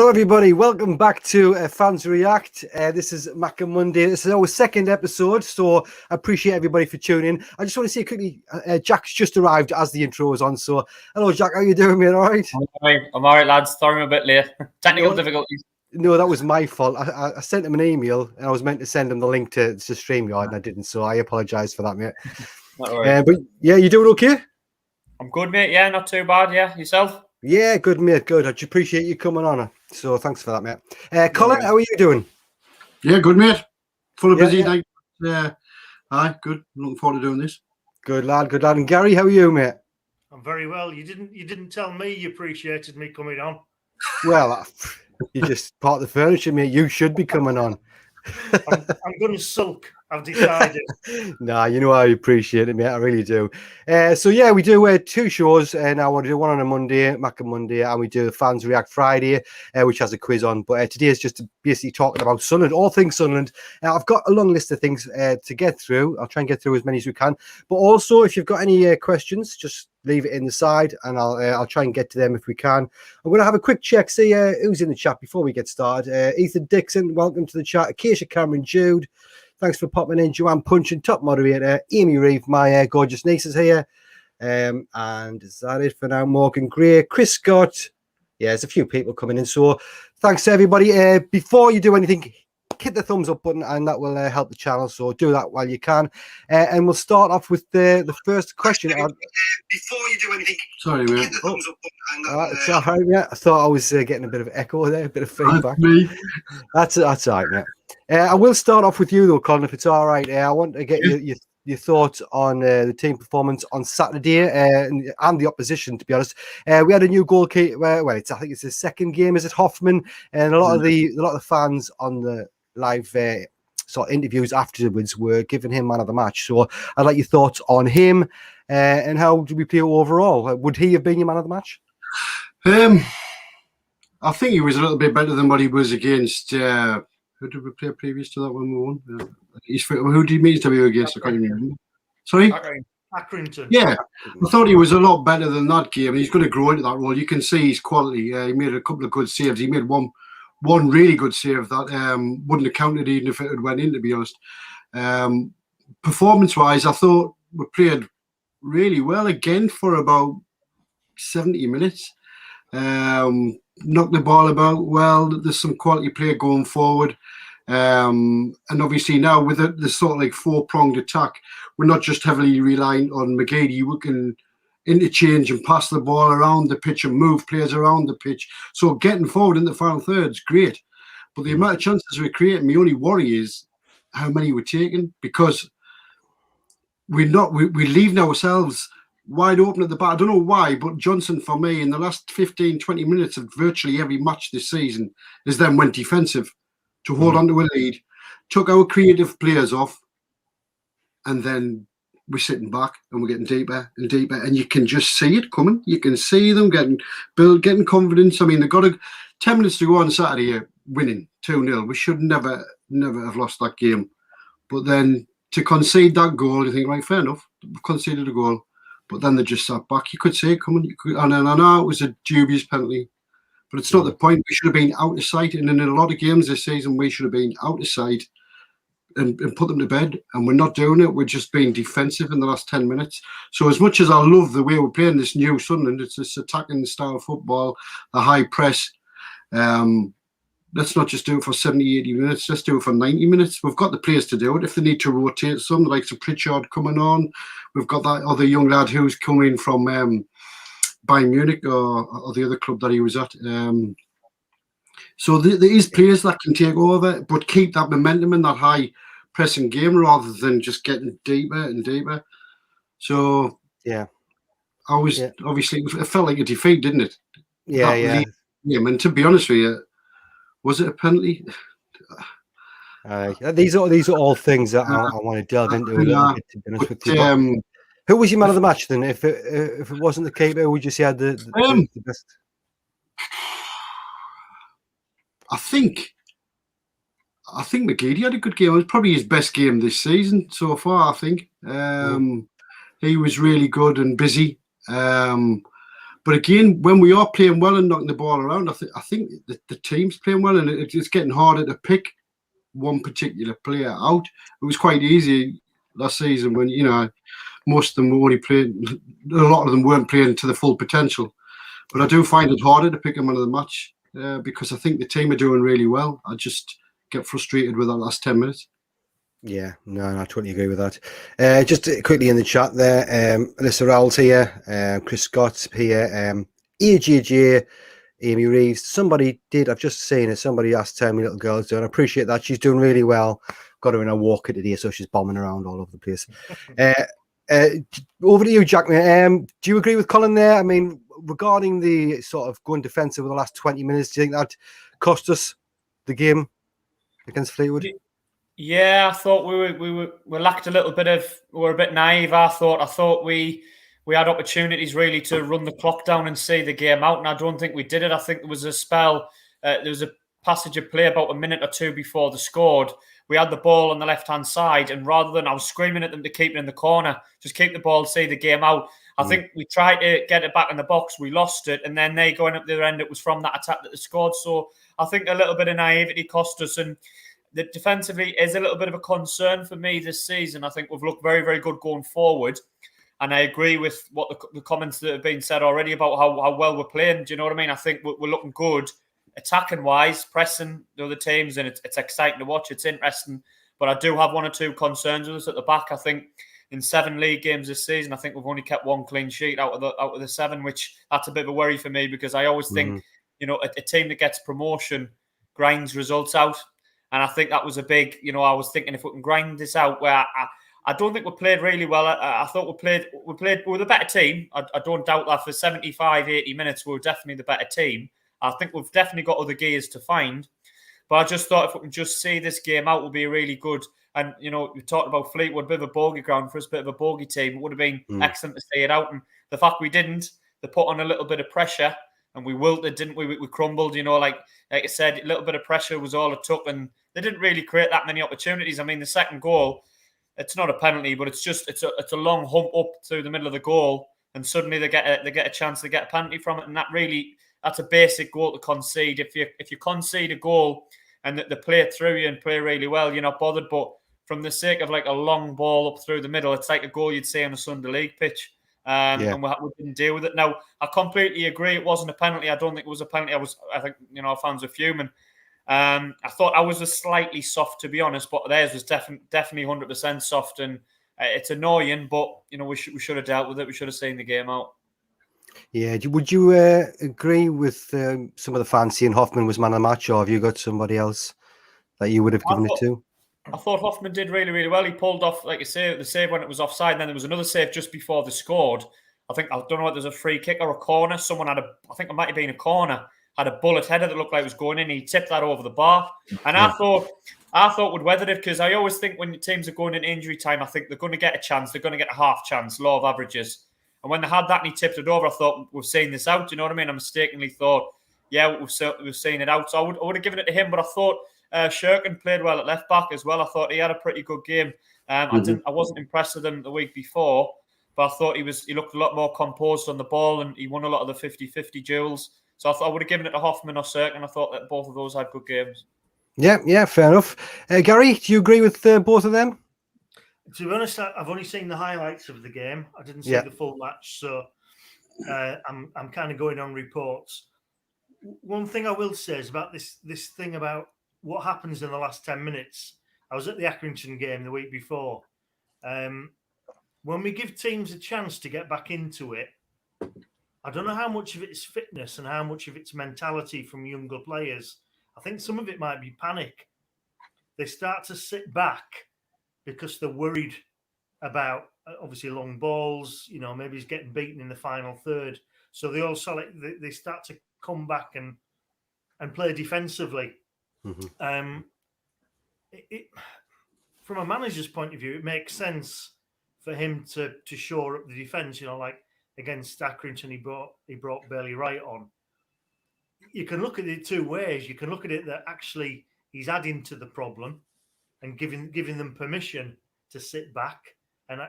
Hello, everybody. Welcome back to Fans React. This is Mackem Monday. This is our second episode, so I appreciate everybody for tuning in. I just want to say quickly, Jack's just arrived as the intro is on. So, hello, Jack. How you doing, mate? All right? I'm all right, lads. Sorry I'm a bit late. Technical difficulties. No, that was my fault. I sent him an email, and I was meant to send him the link to StreamYard, and I didn't. So I apologise for that, mate. But yeah, you doing okay? I'm good, mate. Yeah, not too bad. Yeah, yourself? Yeah, good, mate. Good. I appreciate you coming on. So thanks for that, mate. Colin, how are you doing? Yeah, good, mate. Full of busy night. Aye, good. Looking forward to doing this. Good lad, good lad. And Gary, how are you, mate? I'm very well. You didn't tell me you appreciated me coming on. Well, you're just part of the furniture, mate. You should be coming on. I'm going to sulk. I've decided. Nah, you know I appreciate it, mate. I really do. So yeah, we do two shows now. We do one on a Monday, Mackem Monday, and we do the Fans React Friday, which has a quiz on. But today is just basically talking about Sunderland, all things Sunderland. I've got a long list of things to get through. I'll try and get through as many as we can. But also, if you've got any questions, just leave it in the side, and I'll try and get to them if we can. I'm going to have a quick check, see who's in the chat before we get started. Ethan Dixon, welcome to the chat. Acacia Cameron Jude. Thanks for popping in. Joanne Punchin, top moderator. Amy Reeve, my gorgeous niece, is here. And is that it for now? Morgan Gray, Chris Scott. Yeah, there's a few people coming in. So thanks to everybody. Before you do anything, hit the thumbs up button, and that will help the channel. So do that while you can. And we'll start off with the first question. Before you do anything, sorry, mate. Hit the thumbs up button. It's all right, yeah. I thought I was getting a bit of echo there, a bit of feedback. That's all right, mate. I will start off with you though, Colin, if it's all right. I want to get your thoughts on the team performance on Saturday and the opposition. To be honest, we had a new goalkeeper. Well, I think it's his second game. Is it Hoffman? And a lot of the fans on the live sort of interviews afterwards were giving him man of the match. So I'd like your thoughts on him and how did we play overall? Would he have been your man of the match? I think he was a little bit better than what he was against. Who did we play previous to that when we won? Who did he meet to be against? I can't even remember. Sorry? Accrington. Yeah, I thought he was a lot better than that game. He's going to grow into that role. You can see his quality. He made a couple of good saves. He made one really good save that wouldn't have counted even if it had went in, to be honest. Performance-wise, I thought we played really well again for about 70 minutes. Knocked the ball about well. There's some quality play going forward. And obviously now with the sort of like four-pronged attack, we're not just heavily reliant on McGeady. We can interchange and pass the ball around the pitch and move players around the pitch. So getting forward in the final third is great. But the amount of chances we're creating, my only worry is how many we're taking, because we're leaving ourselves wide open at the back. I don't know why, but Johnson, for me, in the last 15, 20 minutes of virtually every match this season, is then went defensive to hold on to a lead, took our creative players off, and then we're sitting back and we're getting deeper and deeper, and you can just see it coming. You can see them getting confidence. I mean, they've got 10 minutes to go on Saturday, winning 2-0. We should never have lost that game. But then to concede that goal, you think, right, fair enough, we've conceded a goal. But then they just sat back. You could see it coming. And I know it was a dubious penalty, but it's not the point. We should have been out of sight. And in a lot of games this season, we should have been out of sight and put them to bed. And we're not doing it. We're just being defensive in the last 10 minutes. So as much as I love the way we're playing this new Sunderland, it's this attacking style football, the high press. Let's not just do it for 70, 80 minutes. Let's do it for 90 minutes. We've got the players to do it. If they need to rotate some, like Pritchard coming on, we've got that other young lad who's coming from Bayern Munich or the other club that he was at. So there is players that can take over, but keep that momentum in that high pressing game rather than just getting deeper and deeper. So yeah, obviously it felt like a defeat, didn't it? Yeah. And to be honest with you, was it a penalty? These are all things that I want to delve into a little bit, to be honest with you. Who was your man of the match then? If it wasn't the keeper, would you say had the best? I think McGeady had a good game. It was probably his best game this season so far, I think. He was really good and busy. But But again, when we are playing well and knocking the ball around, I think the team's playing well, and it's getting harder to pick one particular player out. It was quite easy last season when, most of them were only playing, a lot of them weren't playing to the full potential. But I do find it harder to pick them out of the match because I think the team are doing really well. I just get frustrated with that last 10 minutes. Yeah, no, I totally agree with that. Just quickly in the chat there, Alyssa Rowell's here, Chris Scott's here, EJJ, Amy Reeves. Somebody did, I've just seen it, somebody asked how my little girl's doing. I appreciate that. She's doing really well. Got her in a walker today, so she's bombing around all over the place. Over to you, Jack. Do you agree with Colin there? I mean, regarding the sort of going defensive in the last 20 minutes, do you think that cost us the game against Fleetwood? Yeah, I thought we lacked a little bit of. We were a bit naive. I thought we had opportunities really to run the clock down and see the game out, and I don't think we did it. I think there was a spell. There was a passage of play about a minute or two before they scored. We had the ball on the left-hand side, and rather than I was screaming at them to keep it in the corner, just keep the ball, see the game out. I think we tried to get it back in the box. We lost it, and then they going up the other end. It was from that attack that they scored. So I think a little bit of naivety cost us, and the defensively is a little bit of a concern for me this season. I think we've looked very, very good going forward. And I agree with what the comments that have been said already about how well we're playing. Do you know what I mean? I think we're looking good attacking-wise, pressing the other teams, and it's exciting to watch. It's interesting. But I do have one or two concerns with us at the back. I think in 7 league games this season, I think we've only kept 1 clean sheet out of the 7, which that's a bit of a worry for me because I always think, a team that gets promotion grinds results out. And I think that was a big, I was thinking if we can grind this out, where I don't think we played really well. I thought we were the better team. I don't doubt that for 75, 80 minutes, we were definitely the better team. I think we've definitely got other gears to find. But I just thought if we can just see this game out, will be really good. And, we talked about Fleetwood, a bit of a bogey ground for us, a bit of a bogey team. It would have been excellent to see it out. And the fact we didn't, they put on a little bit of pressure and we wilted, didn't we? We crumbled, like I said, a little bit of pressure was all it took. And they didn't really create that many opportunities. I mean, the second goal, it's not a penalty, but it's a long hump up through the middle of the goal. And suddenly they get a chance to get a penalty from it. And that's a basic goal to concede. If you concede a goal and they play it through you and play really well, you're not bothered. But from the sake of like a long ball up through the middle, it's like a goal you'd see on a Sunday League pitch. And we didn't deal with it. Now, I completely agree. It wasn't a penalty. I don't think it was a penalty. I think fans are fuming. I thought I was slightly soft, to be honest, but theirs was definitely 100% soft, and it's annoying. But we should have dealt with it. We should have seen the game out. Yeah, would you agree with some of the fans saying Hoffman was man of the match, or have you got somebody else that you would have given it to? I thought Hoffman did really, really well. He pulled off, like you say, the save when it was offside. And then there was another save just before they scored. I don't know whether there's a free kick or a corner. Someone I think it might have been a corner, had a bullet header that looked like it was going in. He tipped that over the bar. And I thought we'd weathered it because I always think when teams are going in injury time, I think they're going to get a chance. They're going to get a half chance, law of averages. And when they had that and he tipped it over, I thought, we've seen this out. Do you know what I mean? I mistakenly thought, yeah, we've seen it out. So I would have given it to him, but I thought Shirkin played well at left back as well. I thought he had a pretty good game. I wasn't impressed with him the week before, but I thought he looked a lot more composed on the ball and he won a lot of the 50-50 duels. So I thought I would have given it to Hoffman or Shirkin. I thought that both of those had good games. Yeah, fair enough. Gary, do you agree with both of them? To be honest, I've only seen the highlights of the game. I didn't see the full match, so I'm kind of going on reports. One thing I will say is about this thing about what happens in the last 10 minutes. I was at the Accrington game the week before. When we give teams a chance to get back into it, I don't know how much of it is fitness and how much of it's mentality from younger players. I think some of it might be panic. They start to sit back because they're worried about, obviously, long balls. Maybe he's getting beaten in the final third. So they start to come back and play defensively. Mm-hmm. From a manager's point of view, it makes sense for him to shore up the defence. Like against Accrington, he brought Bailey Wright on. You can look at it 2 ways. You can look at it that actually he's adding to the problem and giving them permission to sit back and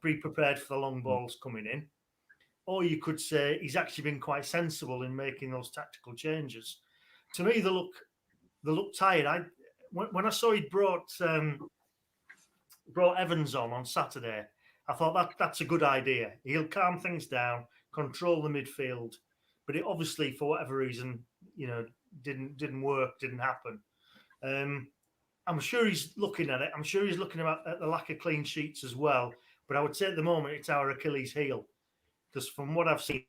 be prepared for the long balls coming in. or you could say he's actually been quite sensible in making those tactical changes. To me, they look tired. When I saw he'd brought Evans on Saturday, I thought that's a good idea. He'll calm things down, control the midfield, but it obviously, for whatever reason, didn't work, didn't happen. I'm sure he's looking at it. I'm sure he's looking at the lack of clean sheets as well. But I would say at the moment it's our Achilles heel, because from what I've seen,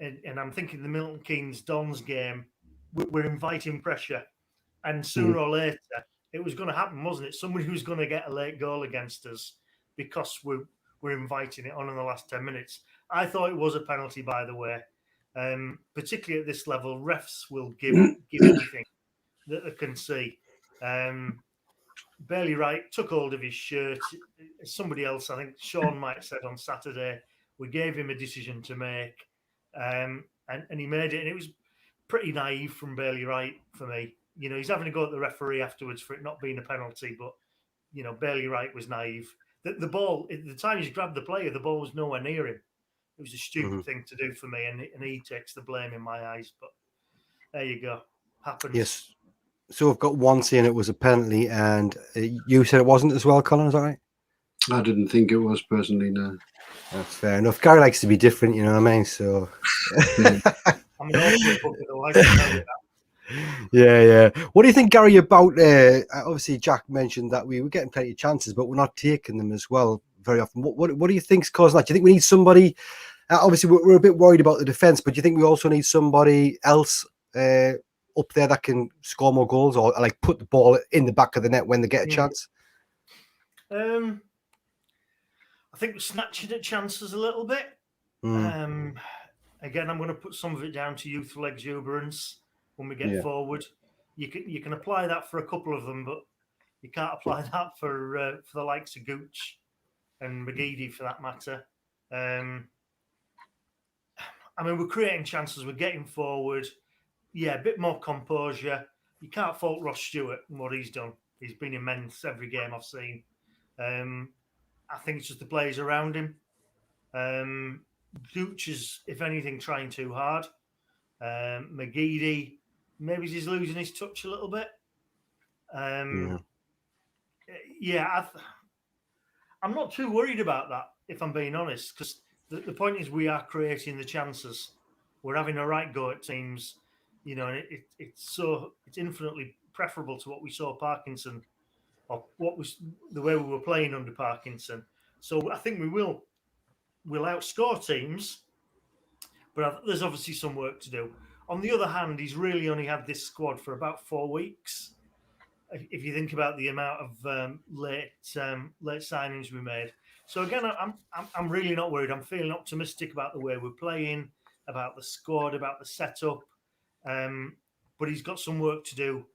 and I'm thinking the Milton Keynes Dons game, we're inviting pressure, and sooner or later it was going to happen, wasn't it? Somebody was going to get a late goal against us because we're inviting it on in the last 10 minutes. I thought it was a penalty, by the way. Particularly at this level, refs will give anything that they can see. Bailey Wright took hold of his shirt. Somebody else, I think Sean might have said on Saturday, we gave him a decision to make, and he made it. And it was pretty naive from Bailey Wright for me. He's having to go at the referee afterwards for it not being a penalty, but Bailey Wright was naive. The ball, at the time he's grabbed the player, the ball was nowhere near him. It was a stupid thing to do for me, and he takes the blame in my eyes. But there you go, happens. Yes. So we've got one saying it was a penalty, and you said it wasn't as well, Colin. Is that right? I didn't think it was personally. No, that's fair enough. Gary likes to be different, you know what I mean? So I'm an awful book of the life. Yeah. What do you think, Gary, about obviously Jack mentioned that we were getting plenty of chances, but we're not taking them as well very often. What do you think's causing that? Do you think we need somebody? Obviously, we're a bit worried about the defence, but do you think we also need somebody else up there that can score more goals, or like put the ball in the back of the net when they get a chance? I think we're snatching at chances a little bit. Again, I'm going to put some of it down to youthful exuberance when we get forward. You can apply that for a couple of them, but you can't apply that for the likes of Gooch and McGeady for that matter. We're creating chances. We're getting forward. Yeah, a bit more composure. You can't fault Ross Stewart and what he's done. He's been immense every game I've seen. I think it's just the players around him. Gooch is, if anything, trying too hard. McGeady, maybe he's losing his touch a little bit. I'm not too worried about that, if I'm being honest, because the point is we are creating the chances. We're having a right go at teams, and it's infinitely preferable to what we saw Parkinson, or what was the way we were playing under Parkinson. So I think we'll outscore teams, but there's obviously some work to do. On the other hand, he's really only had this squad for about 4 weeks. If you think about the amount of late signings we made, so again, I'm really not worried. I'm feeling optimistic about the way we're playing, about the squad, about the setup. But he's got some work to do,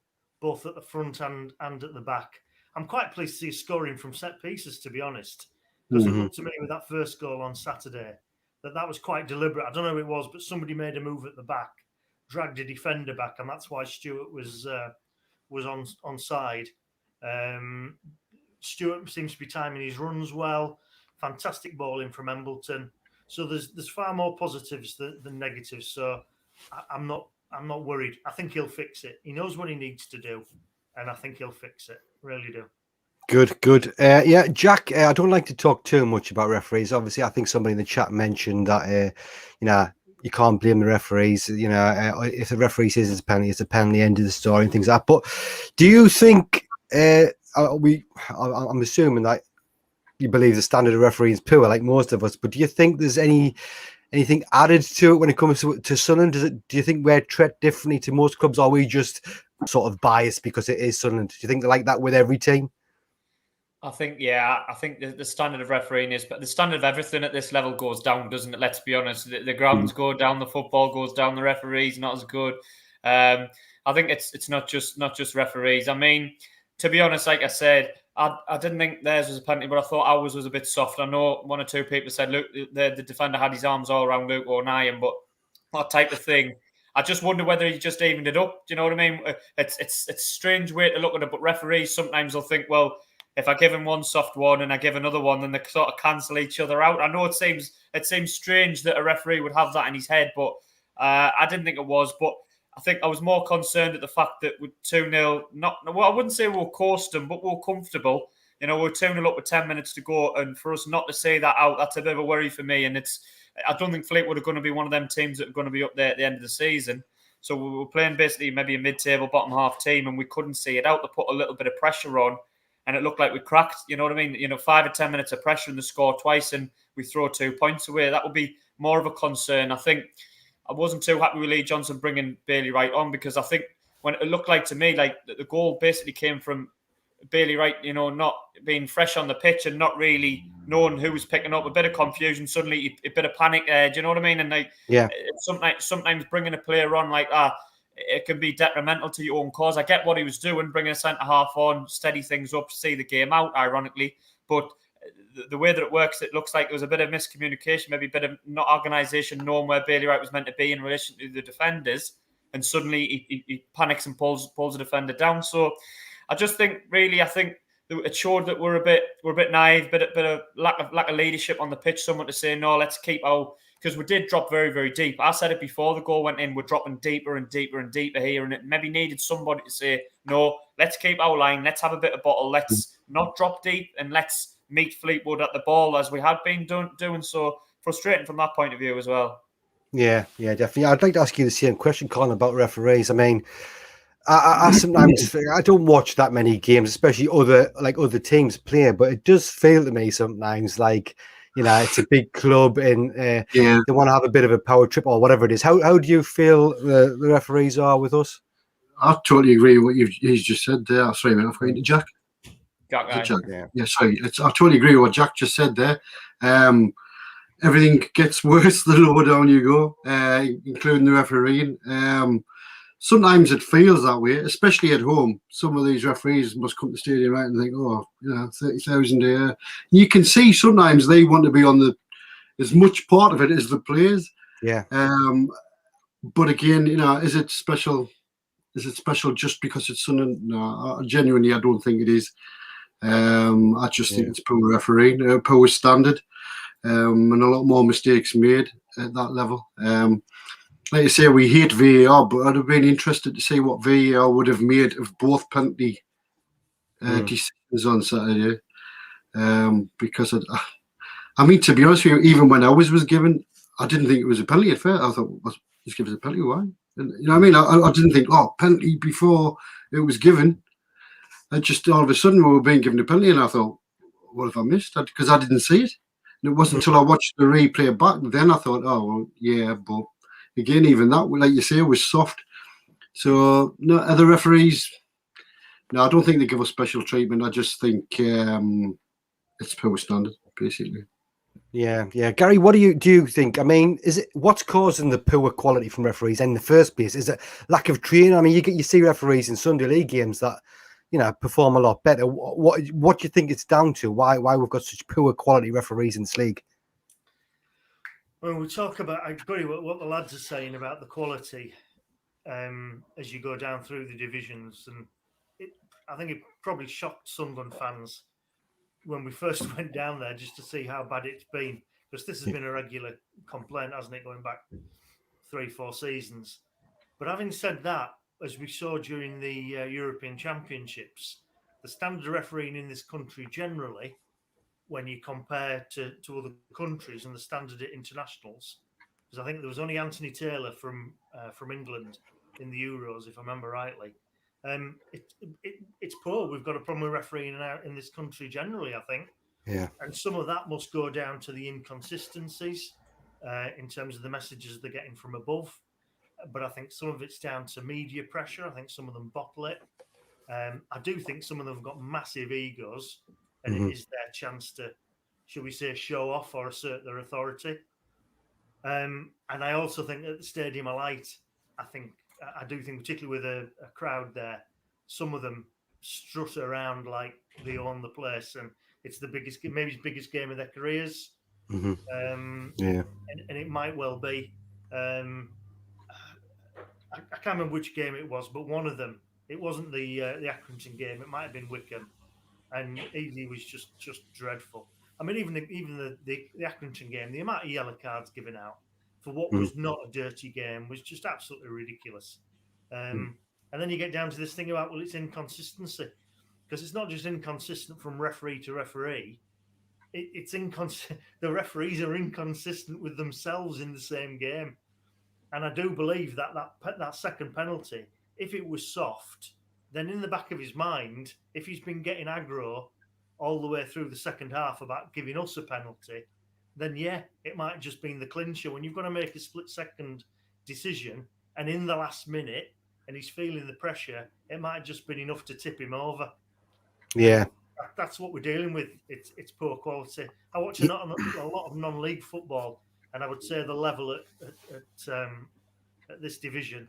both at the front and at the back. I'm quite pleased to see scoring from set pieces, to be honest, because it looked to me with that first goal on Saturday that was quite deliberate. I don't know who it was, but somebody made a move at the back, dragged a defender back, and that's why Stewart was on side. Stewart seems to be timing his runs well. Fantastic ball in from Embleton. So there's far more positives than negatives. So I'm not worried. I think he'll fix it. He knows what he needs to do, and I think he'll fix it. Really do. Good. Jack, I don't like to talk too much about referees. Obviously, I think somebody in the chat mentioned that, you can't blame the referees. If the referee says it's a penalty, end of the story and things like that. But do you think, I'm assuming that you believe the standard of refereeing is poor, like most of us, but do you think there's anything added to it when it comes to Sunderland? Do you think we're treated differently to most clubs, or are we just sort of biased because it is Sunderland? Do you think they're like that with every team? I think the standard of refereeing is, but the standard of everything at this level goes down, doesn't it? Let's be honest. The grounds go down, the football goes down, the referees not as good. I think it's not just referees. I mean, to be honest, like I said, I didn't think theirs was a penalty, but I thought ours was a bit soft. I know one or two people said, look, the defender had his arms all around Luke O'Nien, but that type of thing. I just wonder whether he just evened it up. Do you know what I mean? It's a strange way to look at it, but referees sometimes will think, well, if I give him one soft one and I give another one, then they sort of cancel each other out. I know it seems strange that a referee would have that in his head, but I didn't think it was. But I think I was more concerned at the fact that with 2-0, I wouldn't say we were coasting them, but we were comfortable. You know, we're 2-0 up with 10 minutes to go, and for us not to see that out, that's a bit of a worry for me. And I don't think Fleetwood are going to be one of them teams that are going to be up there at the end of the season. So we were playing basically maybe a mid-table, bottom half team, and we couldn't see it out to put a little bit of pressure on. And it looked like we cracked, you know what I mean? You know, 5 or 10 minutes of pressure and they score twice and we throw 2 points away. That would be more of a concern. I think I wasn't too happy with Lee Johnson bringing Bailey Wright on, because I think when it looked like to me, like the goal basically came from Bailey Wright, you know, not being fresh on the pitch and not really knowing who was picking up, a bit of confusion, suddenly a bit of panic. Do you know what I mean? And like, sometimes bringing a player on like that, it can be detrimental to your own cause. I get what he was doing, bringing a centre half on, steady things up, see the game out, ironically. But the way that it works, it looks like there was a bit of miscommunication, maybe a bit of not organisation, knowing where Bailey Wright was meant to be in relation to the defenders. And suddenly he panics and pulls the defender down. So I just think, really, I think it showed that we're a bit naive, bit of lack of leadership on the pitch. Someone to say, no, let's keep our, because we did drop very, very deep. I said it before the goal went in, we're dropping deeper and deeper and deeper here, and it maybe needed somebody to say, no, let's keep our line, let's have a bit of bottle, let's not drop deep, and let's meet Fleetwood at the ball as we had been doing. So frustrating from that point of view as well. Yeah, definitely. I'd like to ask you the same question, Colin, about referees. I mean, I sometimes I don't watch that many games, especially other teams play, but it does feel to me sometimes like, you know, it's a big club and they want to have a bit of a power trip or whatever it is. How do you feel the referees are with us? I totally agree with what he's just said there. Sorry, man, I've got into Jack. Jack. Yeah, sorry. I totally agree with what Jack just said there. Everything gets worse the lower down you go, including the refereeing. Sometimes it feels that way, especially at home. Some of these referees must come to the stadium right and think, 30,000 a year. You can see sometimes they want to be on as much part of it as the players. Yeah. But again, you know, is it special? Is it special just because it's Sunderland? No, genuinely, I don't think it is. I just think it's poor refereeing, poor standard, and a lot more mistakes made at that level. Like I say, we hate VAR, but I'd have been interested to see what VAR would have made of both penalty decisions on Saturday. Because, I mean, to be honest with you, even when ours was given, I didn't think it was a penalty at first. I thought, just give us a penalty, why? And, you know what I mean? I didn't think, penalty before it was given. And just all of a sudden we were being given a penalty, and I thought, what have I missed? Because I didn't see it. And it wasn't until I watched the replay back, then I thought, but again, even that, like you say, was soft. So, no, other referees, no, I don't think they give us special treatment. I just think it's poor standard, basically. Yeah. Gary, what do you think? I mean, is it what's causing the poor quality from referees in the first place? Is it lack of training? I mean, you see referees in Sunday League games that, you know, perform a lot better. What do you think it's down to? Why we've got such poor quality referees in this league? When we talk about, I agree with what the lads are saying about the quality as you go down through the divisions, and I think it probably shocked Sunderland fans when we first went down there just to see how bad it's been, because this has been a regular complaint, hasn't it, going back 3-4 seasons. But having said that, as we saw during the European Championships, the standard of refereeing in this country generally, when you compare to other countries and the standard at internationals, because I think there was only Anthony Taylor from England in the Euros, if I remember rightly. It's poor. We've got a problem with refereeing in this country generally, I think. Yeah. And some of that must go down to the inconsistencies in terms of the messages they're getting from above. But I think some of it's down to media pressure. I think some of them bottle it. I do think some of them have got massive egos, and it is their chance to, shall we say, show off or assert their authority. And I also think at the Stadium of Light, I do think, particularly with a crowd there, some of them strut around like they own the place, and it's the biggest, maybe the biggest game of their careers. And it might well be. I can't remember which game it was, but one of them. It wasn't the Accrington game. It might have been Wickham. and he was just dreadful. I mean, even the Accrington game, the amount of yellow cards given out for what was not a dirty game was just absolutely ridiculous. And then you get down to this thing about, well, it's inconsistency, because it's not just inconsistent from referee to referee. It's inconsistent. The referees are inconsistent with themselves in the same game, and I do believe that second penalty, if it was soft, then in the back of his mind, if he's been getting aggro all the way through the second half about giving us a penalty, then yeah, it might have just been the clincher. When you've got to make a split-second decision, and in the last minute, and he's feeling the pressure, it might have just been enough to tip him over. Yeah. That's what we're dealing with. It's poor quality. I watch a lot of non-league football, and I would say the level at this division,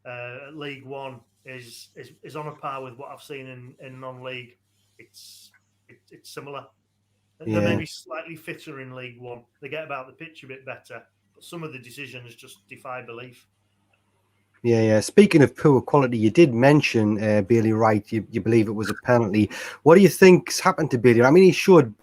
at League One, is on a par with what I've seen in non-league. It's similar. They may be slightly fitter in League One. They get about the pitch a bit better, but some of the decisions just defy belief. Yeah. Speaking of poor quality, you did mention Bailey Wright. You believe it was a penalty. What do you think's happened to Bailey? I mean, he showed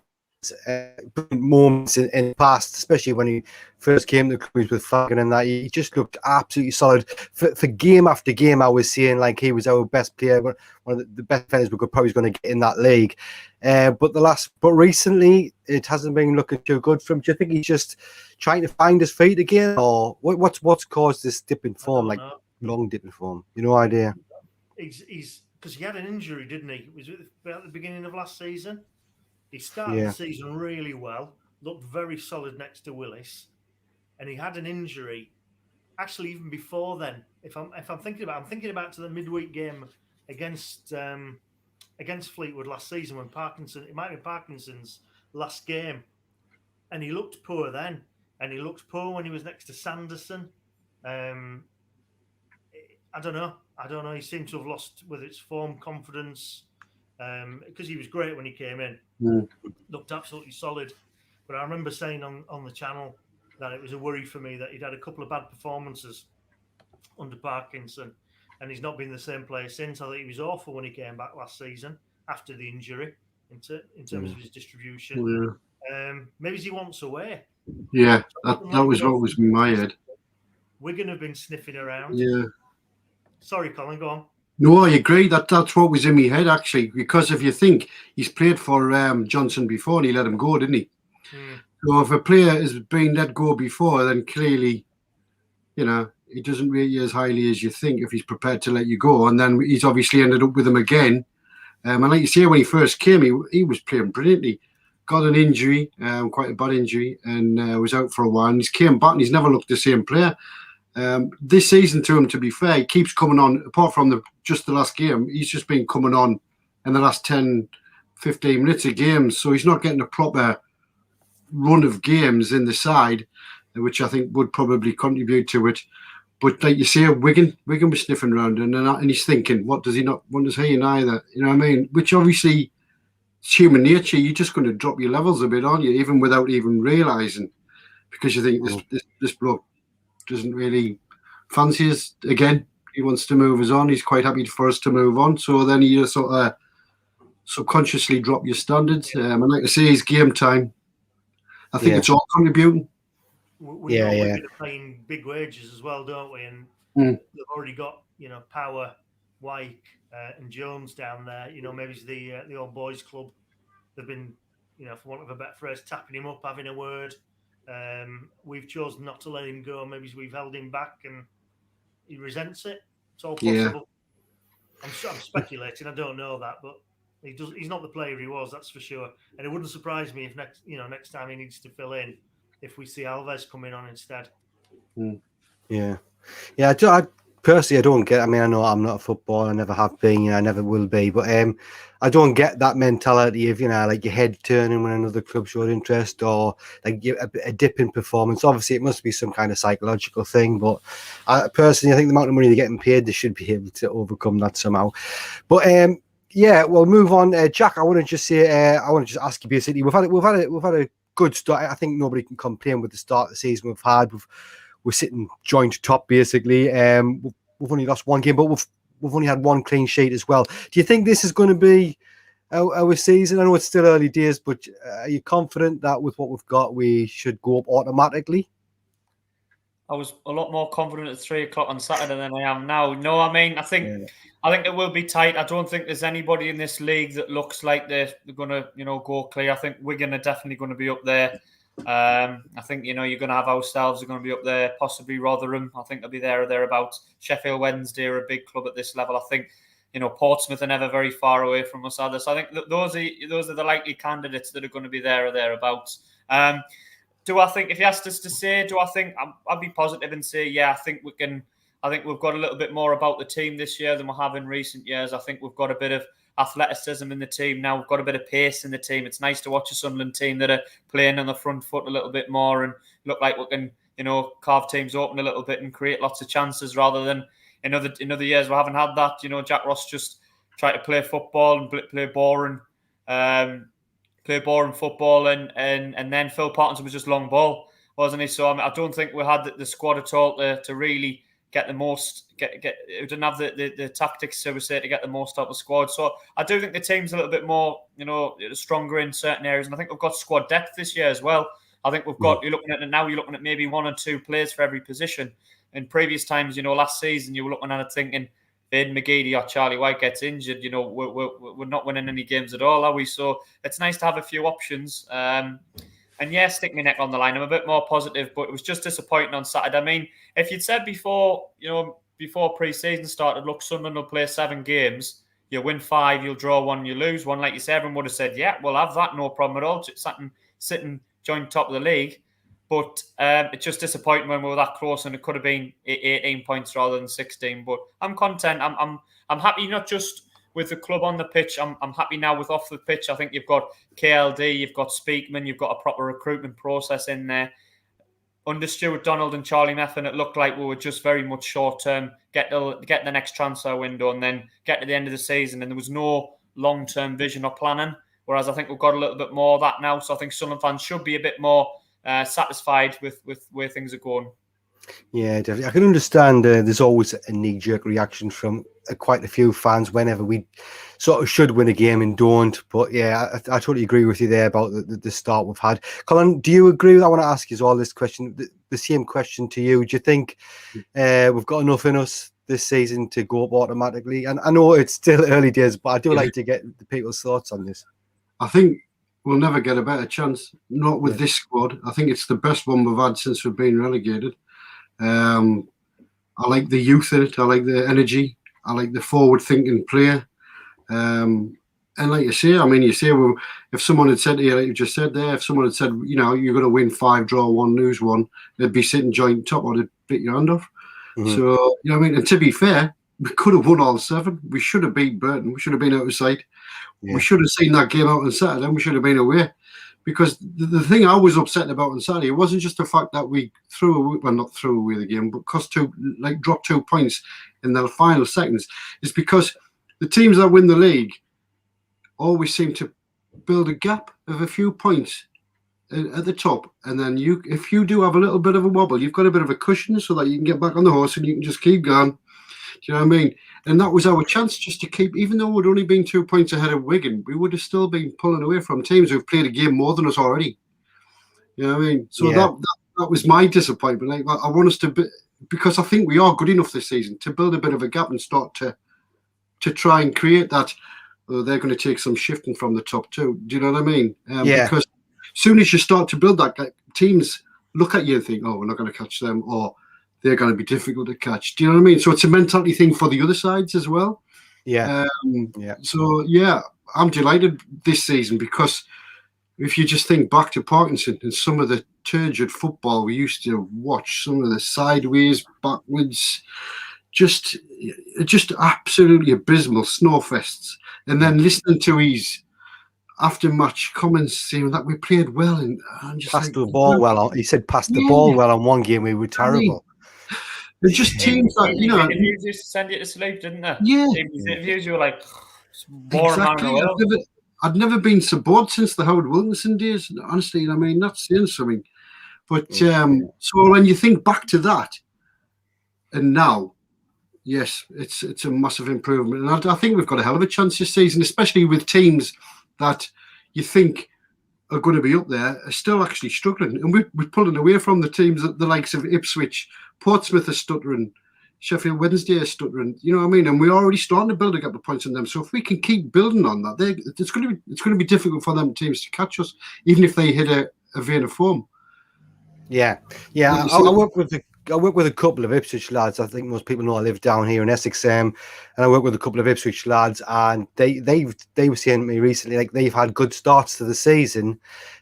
moments in the past, especially when he first came to the club with Fagan and that. He just looked absolutely solid. For game after game, I was saying like he was our best player, one of the best defenders we could probably going to get in that league. But recently, it hasn't been looking too good for him. Do you think he's just trying to find his feet again, or what's caused this dip in form, like long dip in form? No idea. He's because he had an injury, didn't he? Was it about the beginning of last season? He started the season really well, looked very solid next to Willis, and he had an injury. Actually, even before then, if I'm thinking about to the midweek game against Fleetwood last season when it might be Parkinson's last game, and he looked poor then, and he looked poor when he was next to Sanderson. I don't know. He seemed to have lost whether it's form, confidence. Because he was great when he came in, looked absolutely solid. But I remember saying on the channel that it was a worry for me that he'd had a couple of bad performances under Parkinson, and he's not been the same player since. I think he was awful when he came back last season after the injury in terms of his distribution. Maybe he wants away. Yeah, that was what was in my head. Wigan have been sniffing around. Yeah. Sorry, Colin, go on. No, I agree. That's what was in my head, actually, because if you think he's played for Johnson before and he let him go, didn't he? So if a player has been let go before, then clearly, he doesn't rate you as highly as you think if he's prepared to let you go. And then he's obviously ended up with him again. And like you say, when he first came, he was playing brilliantly. Got an injury, quite a bad injury, and was out for a while. And he's came back and he's never looked the same player. This season, to him, to be fair, he keeps coming on. Apart from just the last game, he's just been coming on in the last 10, 15 minutes of games. So he's not getting a proper run of games in the side, which I think would probably contribute to it. But like you say, Wigan was sniffing around, and he's thinking, what does he not want to say either? You know what I mean? Which obviously, it's human nature. You're just going to drop your levels a bit, aren't you? Even without even realising, because you think this bloke doesn't really fancy us again. He wants to move us on. He's quite happy for us to move on. So then you just sort of subconsciously drop your standards. And like I say, it's game time. I think it's all contributing. We know we're paying big wages as well, don't we? And they've already got Power, Wyke, and Jones down there. Maybe it's the old boys club. They've been, for want of a better phrase, tapping him up, having a word. We've chosen not to let him go. Maybe we've held him back and he resents it. It's all possible. I'm speculating. I don't know that, but he's not the player he was, that's for sure. And it wouldn't surprise me if next time he needs to fill in, if we see Alves coming on instead. Yeah. I personally, I don't get. I mean, I know I'm not a footballer. I never have been. I never will be. But I don't get that mentality of like your head turning when another club showed interest, or like a dip in performance. Obviously, it must be some kind of psychological thing. But I personally, I think the amount of money they're getting paid, they should be able to overcome that somehow. But we'll move on. Jack, I want to just say, I want to just ask you basically. We've had a good start. I think nobody can complain with the start of the season we've had. We're sitting joint top basically. We've only lost one game, but we've only had one clean sheet as well. Do you think this is going to be our season? I know it's still early days, but are you confident that with what we've got, we should go up automatically? I was a lot more confident at 3 o'clock on Saturday than I am now. No, I mean, I think it will be tight. I don't think there's anybody in this league that looks like they're going to, go clear. I think Wigan are definitely going to be up there. I think, you're going to have ourselves are going to be up there, possibly Rotherham. I think they'll be there or thereabouts. Sheffield Wednesday are a big club at this level. I think, Portsmouth are never very far away from us either. So I think those are the likely candidates that are going to be there or thereabouts. Do I think, if you asked us to say, I'd be positive and say, yeah, I think we've got a little bit more about the team this year than we have in recent years. I think we've got a bit of athleticism in the team now. We've got a bit of pace in the team. It's nice to watch a Sunderland team that are playing on the front foot a little bit more and look like we can, carve teams open a little bit and create lots of chances rather than in other years we haven't had that. Jack Ross just tried to play football and play boring. Play boring football, and then Phil Parkinson was just long ball, wasn't he? So I don't think we had the squad at all to really get the most. We didn't have the tactics, so we say, to get the most out of the squad. So I do think the team's a little bit more, stronger in certain areas, and I think we've got squad depth this year as well. I think we've got. You're looking at it now. You're looking at maybe 1 or 2 players for every position. In previous times, last season, you were looking at it thinking, Aidan McGeady or Charlie White gets injured, we're not winning any games at all, are we? So it's nice to have a few options. And yeah, stick my neck on the line. I'm a bit more positive, but it was just disappointing on Saturday. I mean, if you'd said before pre-season started, look, Sunderland will play 7 games, you win 5, you'll draw 1, you lose 1, like you said, everyone would have said, yeah, we'll have that, no problem at all, sitting joint top of the league. But it's just disappointing when we were that close, and it could have been 18 points rather than 16. But I'm content. I'm happy, not just with the club on the pitch. I'm happy now with off the pitch. I think you've got KLD, you've got Speakman, you've got a proper recruitment process in there. Under Stuart Donald and Charlie Meffin, it looked like we were just very much short term, get the next transfer window, and then get to the end of the season, and there was no long term vision or planning. Whereas I think we've got a little bit more of that now. So I think Sunderland fans should be a bit more satisfied with where things are going. Yeah, definitely. I can understand there's always a knee-jerk reaction from quite a few fans whenever we sort of should win a game and don't. But yeah, I totally agree with you there about the start we've had. Colin, do you agree with that? I want to ask you all this question, the same question to you. Do you think we've got enough in us this season to go up automatically? And I know it's still early days, but I do like to get the people's thoughts on this. I think we'll never get a better chance, not with this squad. I think it's the best one we've had since we've been relegated. I like the youth in it. I like the energy. I like the forward-thinking player. And like you say, well, if someone had said to you, like you just said there, if someone had said, you're going to win 5, draw 1, lose 1, they'd be sitting joint top or they'd bit your hand off. Mm-hmm. So, and to be fair, we could have won all 7. We should have beat Bolton. We should have been out of sight. Yeah. We should have seen that game out on Saturday, and we should have been away. Because the thing I was upset about on Saturday, it wasn't just the fact that we not threw away the game, but dropped 2 points in the final seconds. It's because the teams that win the league always seem to build a gap of a few points at the top, and then if you do have a little bit of a wobble, you've got a bit of a cushion so that you can get back on the horse and you can just keep going. Do you know what I mean? And that was our chance just to keep, even though we'd only been 2 points ahead of Wigan, we would have still been pulling away from teams who've played a game more than us already. You know what I mean? So that was my disappointment. Like, I want us to, because I think we are good enough this season to build a bit of a gap and start to try and create that. They're going to take some shifting from the top too. Do you know what I mean? Because as soon as you start to build that, teams look at you and think, oh, we're not going to catch them, or they're going to be difficult to catch. Do you know what I mean? So it's a mentality thing for the other sides as well. Yeah. So, I'm delighted this season, because if you just think back to Parkinson and some of the turgid football we used to watch, some of the sideways, backwards, just absolutely abysmal snowfests. And then listening to his after-match comments saying that we played well. And I'm just passed the ball well. He said passed the ball well on one game. We were terrible. They're just teams that, Interviews used to send you to sleep, didn't they? Yeah. Interviews, you were like, exactly. I'd never been so bored since the Howard Wilkinson days. Honestly, that's saying something. But so when you think back to that, and now, Yes, it's a massive improvement, and I think we've got a hell of a chance this season, especially with teams that you think are going to be up there are still actually struggling, and we're pulling away from the teams that the likes of Ipswich, Portsmouth are stuttering, Sheffield Wednesday are stuttering. You know what I mean? And we're already starting to build a gap of points on them. So if we can keep building on that, it's going to be difficult for them teams to catch us, even if they hit a vein of form. Yeah. I work with a couple of Ipswich lads. I think most people know I live down here in Essex, and I work with a couple of Ipswich lads, and they were saying to me recently, like, they've had good starts to the season,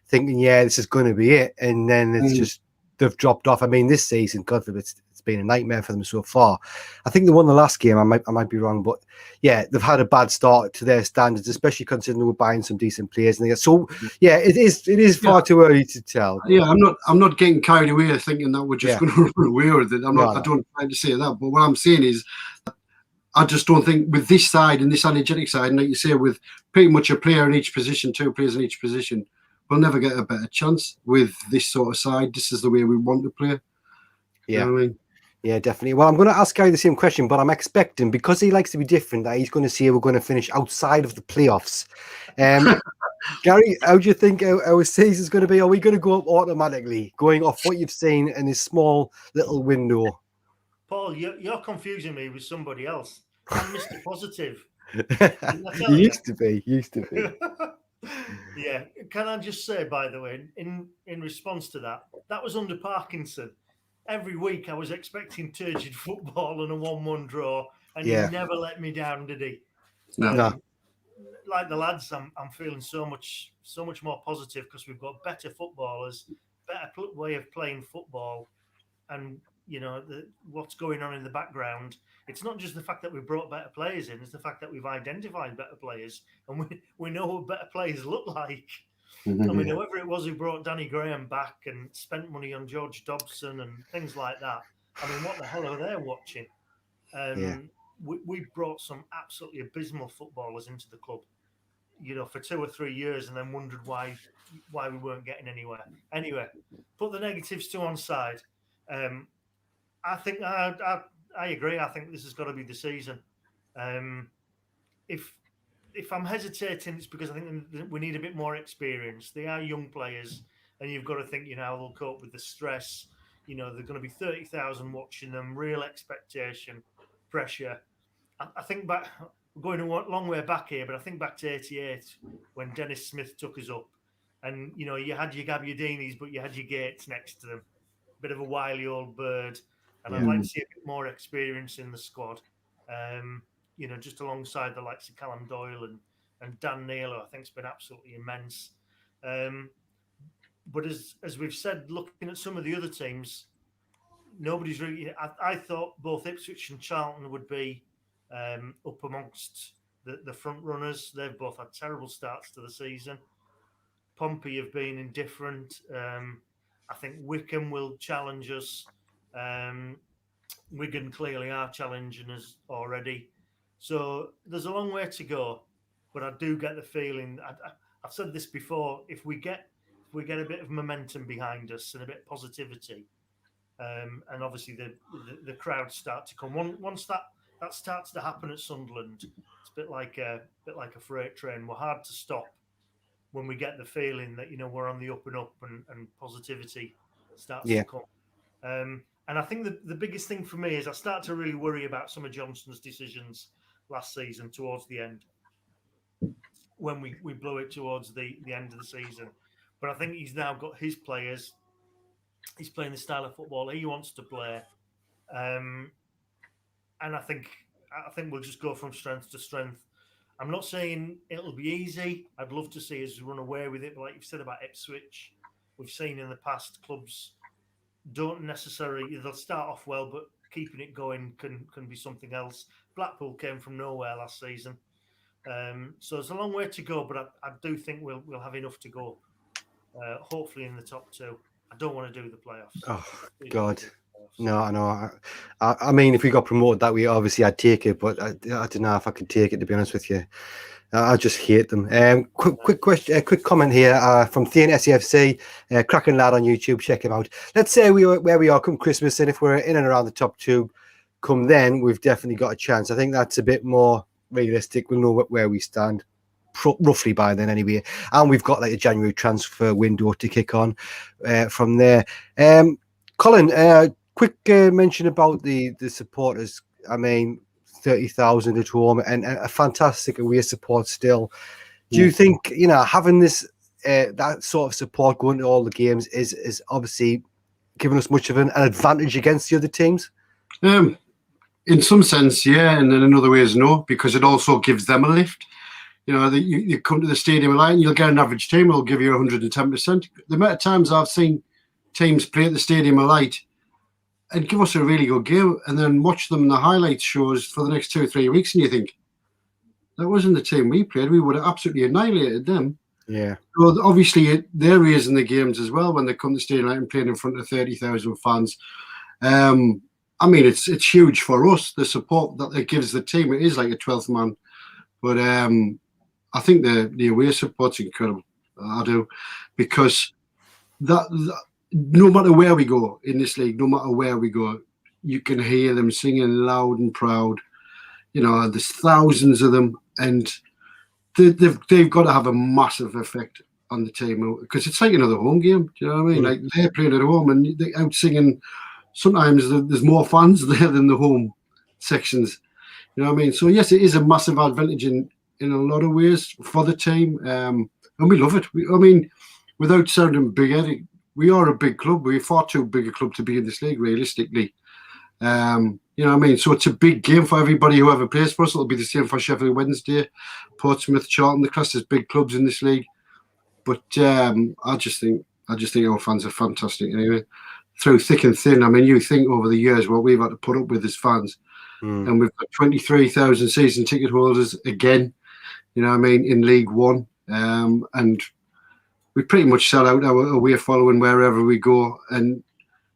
thinking, yeah, this is going to be it, and then it's just they've dropped off. I mean, this season, God forbid, it's been a nightmare for them so far. I think they won the last game. I might be wrong, but yeah, they've had a bad start to their standards, especially considering they were buying some decent players. And it is far too early to tell. Yeah, I'm not getting carried away thinking that we're just going to run away with it. I don't try to say that, but what I'm saying is, I just don't think with this side and this energetic side, and like you say, with pretty much a player in each position, 2 players in each position, we'll never get a better chance with this sort of side. This is the way we want to play. Yeah. You know what I mean? Yeah, definitely. Well, I'm going to ask Gary the same question, but I'm expecting, because he likes to be different, that he's going to see if we're going to finish outside of the playoffs. Gary, how do you think our season's going to be? Are we going to go up automatically, going off what you've seen in this small little window? Paul, you're confusing me with somebody else. I'm Mr. Positive. You used to be. Yeah. Can I just say, by the way, in response to that was under Parkinson. Every week I was expecting turgid football and a 1-1 draw, and he never let me down, did he? No. Like the lads, I'm feeling so much more positive because we've got better footballers, better way of playing football, and you know what's going on in the background. It's not just the fact that we brought better players in; it's the fact that we've identified better players, and we know what better players look like. Mm-hmm. I mean, whoever it was who brought Danny Graham back and spent money on George Dobson and things like that. I mean, what the hell are they watching? We brought some absolutely abysmal footballers into the club, you know, for 2 or 3 years, and then wondered why we weren't getting anywhere. Anyway, put the negatives to one side. I think I agree. I think this has got to be the season. If I'm hesitating, it's because I think we need a bit more experience. They are young players, and you've got to think, you know, how they'll cope with the stress. You know, there's going to be 30,000 watching them, real expectation, pressure. I think back, we're going a long way back here, but I think back to 88 when Dennis Smith took us up. And, you know, you had your Gabbiadinis, but you had your Gates next to them. Bit of a wily old bird. And I'd like to see a bit more experience in the squad. You know, just alongside the likes of Callum Doyle and Dan Neal, I think has been absolutely immense. But as we've said, looking at some of the other teams, nobody's really. I thought both Ipswich and Charlton would be up amongst the front runners. They've both had terrible starts to the season. Pompey have been indifferent. I think Wycombe will challenge us. Wigan clearly are challenging us already. So there's a long way to go, but I do get the feeling. I've said this before. If we get a bit of momentum behind us and a bit of positivity, and obviously the crowds start to come. Once that starts to happen at Sunderland, it's a bit like a freight train. We're hard to stop when we get the feeling that, you know, we're on the up and up and positivity starts to come. And I think the biggest thing for me is I start to really worry about some of Johnson's decisions last season towards the end, when we blew it towards the end of the season. But I think he's now got his players. He's playing the style of football he wants to play. And I think we'll just go from strength to strength. I'm not saying it'll be easy. I'd love to see us run away with it. But like you've said about Ipswich, we've seen in the past clubs don't necessarily, they'll start off well, but keeping it going can be something else. Blackpool came from nowhere last season. So there's a long way to go, but I do think we'll have enough to go. Hopefully in the top 2. I don't want to do the playoffs. Oh, God. No, I know. I mean, if we got promoted that way, obviously I'd take it, but I don't know if I could take it, to be honest with you. I just hate them. Quick question, quick comment here from Thean SAFC, cracking lad on YouTube. Check him out. Let's say where we are come Christmas, and if we're in and around the top 2, come then, we've definitely got a chance. I think that's a bit more realistic. We'll know where we stand roughly by then anyway. And we've got like a January transfer window to kick on from there. Colin, quick mention about the supporters. I mean, 30,000 at home and a fantastic away support still. Do you think, having this that sort of support going to all the games is obviously giving us much of an advantage against the other teams? In some sense, yeah, and in other ways, no, because it also gives them a lift. You come to the stadium and you'll get an average team will give you 110%. The amount of times I've seen teams play at the stadium light and give us a really good game, and then watch them in the highlight shows for the next 2 or 3 weeks, and you think, that wasn't the team we played. We would have absolutely annihilated them. Yeah. So obviously they're raising the games as well when they come to stadium light and playing in front of 30,000 fans. I mean, it's huge for us, the support that it gives the team. It is like a 12th man. But I think the away support's incredible. I do. Because that no matter where we go in this league, no matter where we go, you can hear them singing loud and proud. There's thousands of them, and they've got to have a massive effect on the team, because it's like another home game. Do you know what I mean? Like, they're playing at home and they're out singing. Sometimes there's more fans there than the home sections. You know what I mean? So yes, it is a massive advantage in a lot of ways for the team, and we love it. Without sounding big-headed, we are a big club. We're far too big a club to be in this league, realistically. You know what I mean? So it's a big game for everybody who ever plays for us. It'll be the same for Sheffield Wednesday, Portsmouth, Charlton. The class is big clubs in this league. But I just think our fans are fantastic anyway. Through thick and thin. I mean, you think over the years what we've had to put up with as fans. And we've got 23,000 season ticket holders again, you know what I mean, in League One. And we pretty much sell out our away following wherever we go. And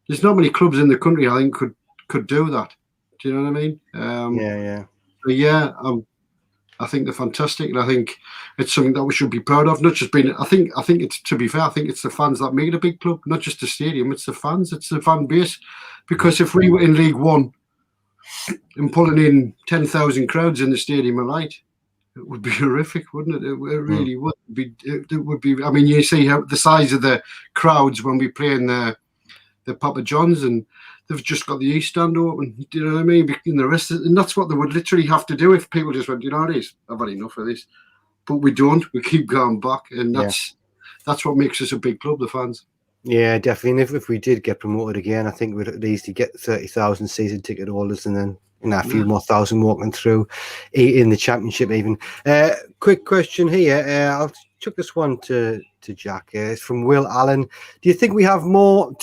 there's not many clubs in the country, I think, could do that. Do you know what I mean? I think they're fantastic, and I think it's something that we should be proud of. Not just being, I think it's, to be fair, I think it's the fans that make it a big club, not just the stadium. It's the fans, it's the fan base. Because if we were in League One and pulling in 10,000 crowds in the stadium of light, it would be horrific, wouldn't it? It really would be. It would be. I mean, you see how the size of the crowds when we play in the Papa John's, and they've just got the East Stand open. Do you know what I mean? And the rest, and that's what they would literally have to do if people just went, you know what it is, I've had enough of this. But we don't. We keep going back, and that's what makes us a big club, the fans. Yeah, definitely. And if we did get promoted again, I think we'd at least get 30,000 season ticket holders, and then a few more thousand walking through in the Championship even. Quick question here. I'll chuck this one to Jack. It's from Will Allen. Do you think we have do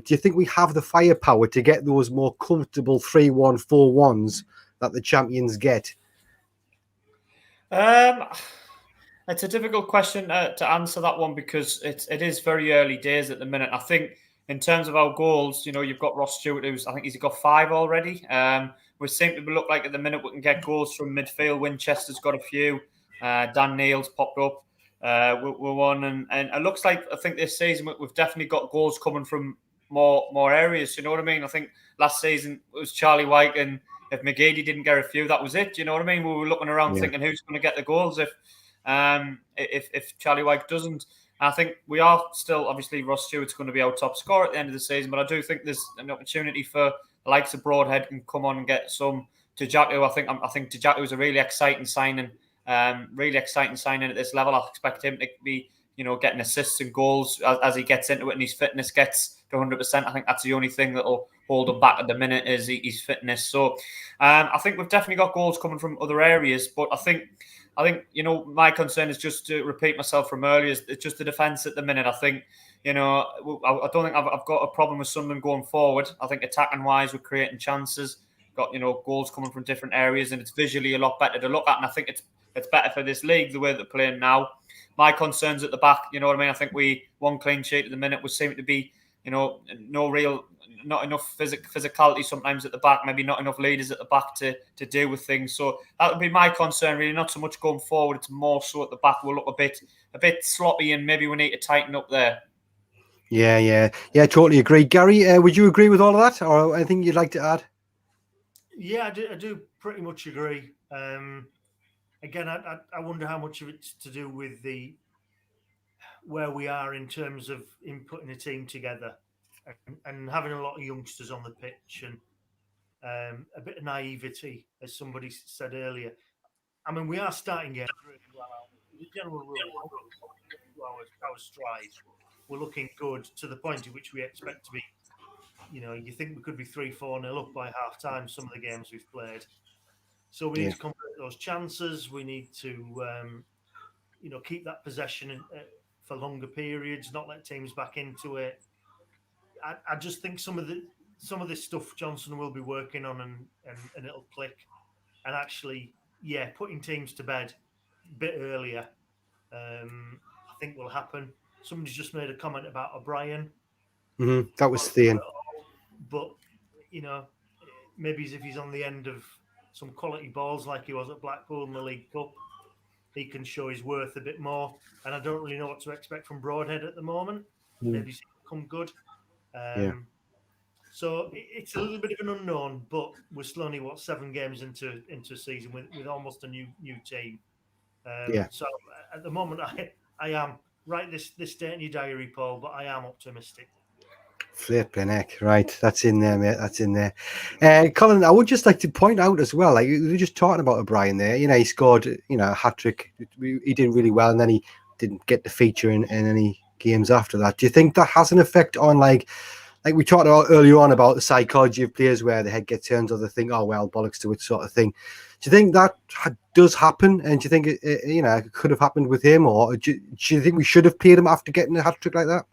you think we have the firepower to get those more comfortable 3-1, 4-1s that the champions get? It's a difficult question to answer that one, because it is very early days at the minute. I think in terms of our goals, you've got Ross Stewart, I think he's got 5 already. We seem to look like at the minute we can get goals from midfield. Winchester's got a few. Dan Neal's popped up. We're one, and it looks like, I think this season we've definitely got goals coming from more areas. You know what I mean? I think last season it was Charlie White, and if McGeady didn't get a few, that was it. You know what I mean? We were looking around thinking who's going to get the goals if Charlie White doesn't. I think we are still, obviously Ross Stewart's going to be our top scorer at the end of the season, but I do think there's an opportunity for the likes of Broadhead can come on and get some. Tejatu, I think Tejatu was a really exciting signing. At this level. I expect him to be, getting assists and goals as he gets into it and his fitness gets to 100%. I think that's the only thing that will hold him back at the minute is his fitness. So I think we've definitely got goals coming from other areas, but I think my concern is, just to repeat myself from earlier, it's just the defence at the minute. I think, I don't think I've got a problem with Sunderland going forward. I think attacking wise, we're creating chances, got, goals coming from different areas, and it's visually a lot better to look at. And I think it's better for this league, the way they're playing now. My concerns at the back, you know what I mean? I think we one clean sheet at the minute. We seem to be, not enough physicality sometimes at the back, maybe not enough leaders at the back to deal with things. So that would be my concern, really, not so much going forward. It's more so at the back we'll look a bit sloppy, and maybe we need to tighten up there. Yeah, totally agree. Gary, would you agree with all of that, or anything you'd like to add? Yeah, I do pretty much agree. Again, I wonder how much of it's to do with where we are in terms of putting a team together and having a lot of youngsters on the pitch and a bit of naivety, as somebody said earlier. I mean, we are starting games really well. The general rule, our stride, we're looking good to the point at which we expect to be. You think we could be 3-4-0 up by half time. Some of the games we've played, so we need to convert those chances. We need to, keep that possession for longer periods, not let teams back into it. I just think some of this stuff Johnson will be working on, and it'll click. And actually, putting teams to bed a bit earlier, I think will happen. Somebody's just made a comment about O'Brien. Mm-hmm. That was Thean. But maybe if he's on the end of some quality balls like he was at Blackpool in the League Cup, he can show his worth a bit more. And I don't really know what to expect from Broadhead at the moment. Maybe he's come good. So it's a little bit of an unknown, but we're still only 7 games into a season with almost a new team. So at the moment, I am write this date in your diary, Paul, but I am optimistic. Flipping heck, right? That's in there, mate. That's in there. Colin, I would just like to point out as well, like we were just talking about O'Brien there. He scored, a hat trick. He did really well, and then he didn't get the feature in any games after that. Do you think that has an effect on like we talked about earlier on about the psychology of players where the head gets turned or they think, oh well, bollocks to it, sort of thing? Do you think that does happen? And do you think it could have happened with him, or do you think we should have paid him after getting a hat trick like that?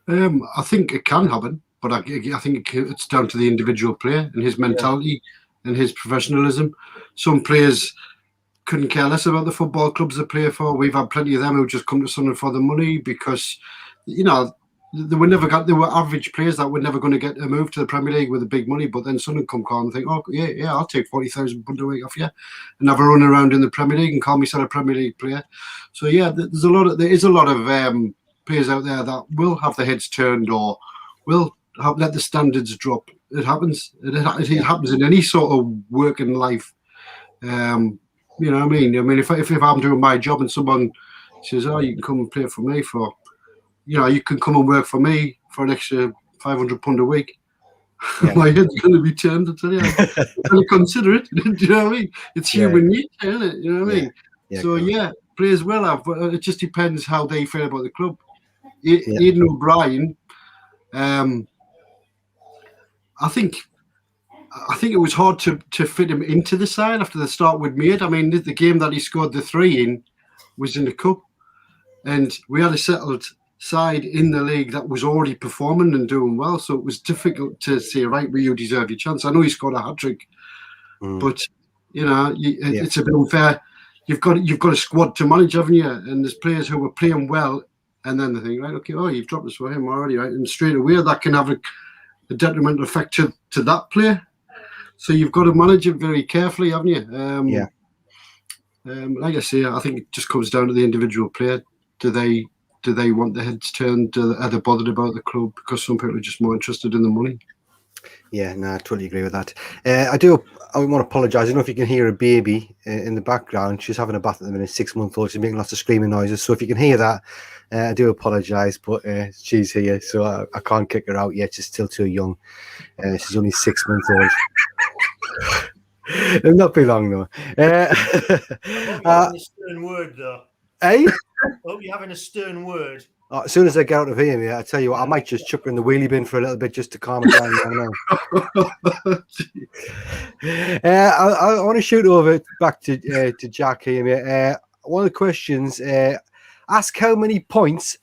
I think it can happen, but I think it's down to the individual player and his mentality and his professionalism. Some players couldn't care less about the football clubs they play for. We've had plenty of them who just come to Sunderland for the money because, they were average players that were never going to get a move to the Premier League with the big money. But then Sunderland come calm and think, oh yeah, I'll take £40,000 a week off you and have a run around in the Premier League and call myself a Premier League player. So there is a lot of players out there that will have their heads turned or will let the standards drop. It happens. It happens in any sort of working life. You know what I mean? I mean, if I'm doing my job and someone says, "Oh, you can come and play for me for, you can come and work for me for an extra £500 a week," my head's going to be turned. I tell you, I'm going to consider it. Do you know what I mean? It's human nature, isn't it? You know what I mean? So players will have, but it just depends how they feel about the club. Aidan O'Brien, I think it was hard to fit him into the side after the start we'd made. I mean, the game that he scored the 3 in was in the cup, and we had a settled side in the league that was already performing and doing well. So it was difficult to say, right, well, you deserve your chance. I know he scored a hat trick, but it's a bit unfair. You've got a squad to manage, haven't you? And there's players who were playing well. And then they think, right, okay, you've dropped us for him already, right? And straight away, that can have a detrimental effect to that player. So you've got to manage it very carefully, haven't you? Like I say, I think it just comes down to the individual player. Do they want their heads turned? Are they bothered about the club? Because some people are just more interested in the money. Yeah, no, I totally agree with that. I want to apologise. I don't know if you can hear a baby in the background. She's having a bath at the minute, 6-month-old. She's making lots of screaming noises. So if you can hear that, I do apologise. But she's here, so I can't kick her out yet. She's still too young. She's only 6 months old. It'll not be long, though. Having a stern word, though. Hey? I hope you're having a stern word. As soon as I get out of here, I tell you what, I might just chuck her in the wheelie bin for a little bit just to calm her down. I want to shoot over back to Jack here, mate. One of the questions, ask how many points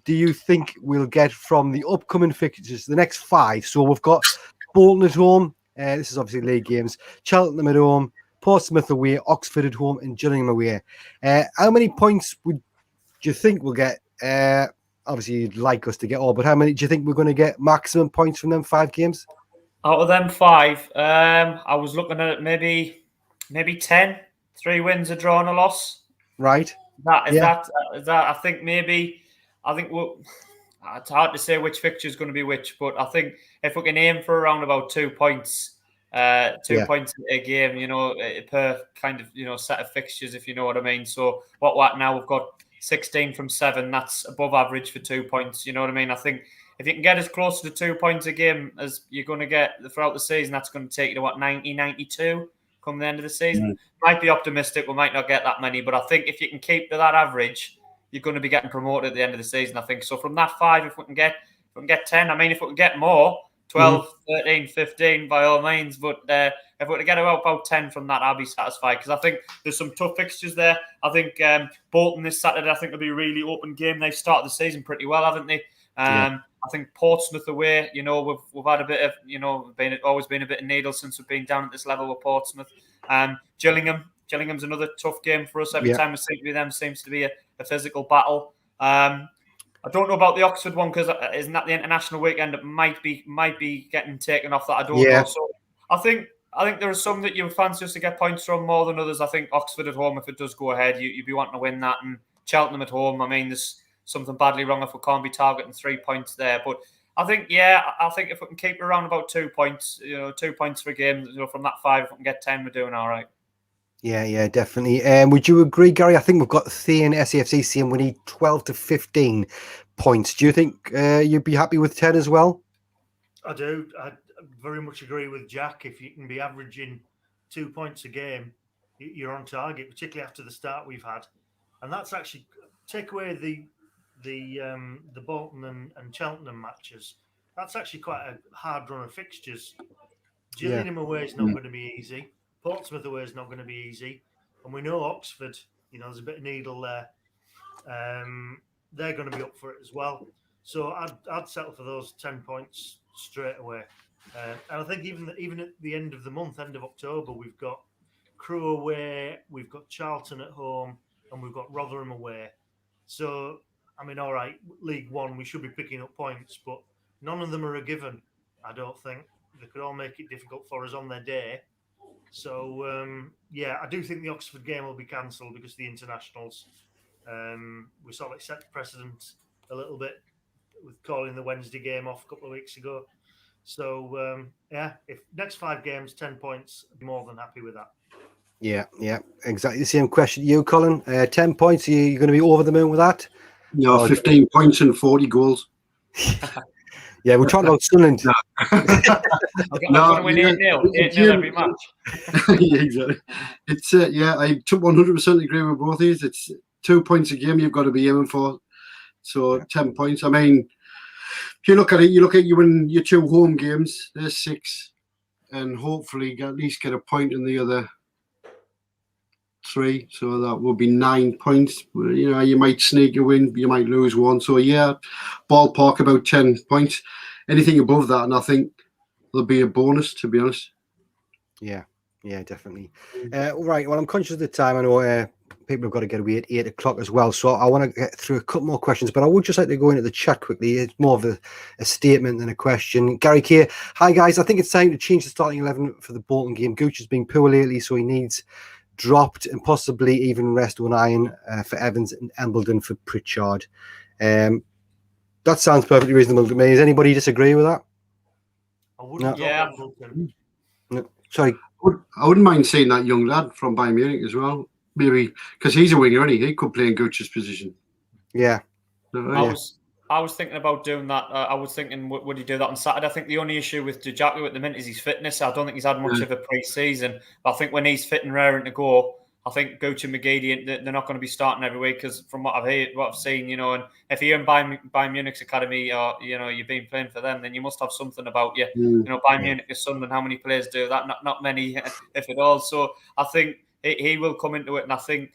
do you think we'll get from the upcoming fixtures, the next 5? So we've got Bolton at home. This is obviously league games. Cheltenham at home, Portsmouth away, Oxford at home, and Gillingham away. How many points do you think we'll get? Obviously, you'd like us to get all, but how many do you think we're going to get maximum points from them 5 games? Out of them 5, I was looking at it maybe 10. 3 wins, a draw, and a loss. Right. That I think it's hard to say which fixture is going to be which, but I think if we can aim for around about 2 points, 2 points a game, per kind of, set of fixtures, if you know what I mean. So what now we've got 16 from 7. That's above average for 2 points. You know what I mean? I think if you can get as close to 2 points a game as you're going to get throughout the season, that's going to take you to 90, 92 come the end of the season. Might be optimistic. We might not get that many, but I think if you can keep to that average, you're going to be getting promoted at the end of the season, I think. So from that 5, if we can get 10, I mean, if we can get more, 12, 13, 15, by all means. But if we were to get about 10 from that, I'll be satisfied, because I think there's some tough fixtures there. I think Bolton this Saturday, I think, will be a really open game. They've started the season pretty well, haven't they? I think Portsmouth away, we've had a bit of, always been a bit of needle since we've been down at this level with Portsmouth. Gillingham's another tough game for us. Every time we seem to be them, seems to be a physical battle. I don't know about the Oxford one, because isn't that the international weekend? It might be getting taken off that. I don't know. So I think there are some that you fancy us to get points from more than others. I think Oxford at home, if it does go ahead, you'd be wanting to win that. And Cheltenham at home, I mean, there's something badly wrong if we can't be targeting 3 points there. But I think if we can keep it around about 2 points, 2 points per game, from that 5, if we can get 10, we're doing all right. Yeah, definitely. Would you agree, Gary? I think we've got Thean SAFC saying we need 12 to 15 points. Do you think you'd be happy with 10 as well? I do. I very much agree with Jack. If you can be averaging 2 points a game, you're on target, particularly after the start we've had. And that's actually, take away the Bolton and Cheltenham matches. That's actually quite a hard run of fixtures. Gillingham away is not going to be easy. Portsmouth away is not going to be easy. And we know Oxford, there's a bit of needle there. They're going to be up for it as well. So I'd settle for those 10 points straight away. And I think even at the end of the month, end of October, we've got Crewe away, we've got Charlton at home, and we've got Rotherham away. So, I mean, all right, League One, we should be picking up points, but none of them are a given, I don't think. They could all make it difficult for us on their day. So, I do think the Oxford game will be cancelled because of the internationals. We sort of set the precedent a little bit with calling the Wednesday game off a couple of weeks ago. So, if next 5 games, 10 points, I'd be more than happy with that. Yeah, exactly the same question to you, Colin. 10 points, are you going to be over the moon with that? No, 15 points and 40 goals. Yeah, we're talking about Sunderland. I'm going to win 8-0 every match. Yeah, exactly. It's I 100% agree with both of you. It's 2 points a game you've got to be aiming for. So 10 points. I mean, if you look at you win your 2 home games, there's 6, and hopefully at least get a point in the other 3. So that will be 9 points. You might sneak a win, you might lose 1. So ballpark about 10 points. Anything above that, and I think there'll be a bonus, to be honest. Yeah, definitely. Right. Well, I'm conscious of the time. I know people have got to get away at 8 o'clock as well. So I want to get through a couple more questions, but I would just like to go into the chat quickly. It's more of a statement than a question. Gary Keir, hi guys. I think it's time to change the starting 11 for the Bolton game. Gooch has been poor lately, so he needs dropped and possibly even rest O'Nien for Evans and Embledon for Pritchard. That sounds perfectly reasonable to me. Does anybody disagree with that? I wouldn't. No. Yeah. No. Sorry. I wouldn't mind seeing that young lad from Bayern Munich as well. Maybe because he's a winger, and he could play in Gooch's position. Yeah. I was thinking about doing that. I was thinking, would he do that on Saturday? I think the only issue with Dejacko at the minute is his fitness. I don't think he's had much of a pre-season. But I think when he's fit and raring to go, I think Gooch and McGeady, they're not going to be starting every week, because from what I've seen, and if you're in Bayern Munich's academy, or you've been playing for them, then you must have something about you. Bayern Munich is Sunderland. How many players do that? Not many, if at all. So I think he will come into it, and I think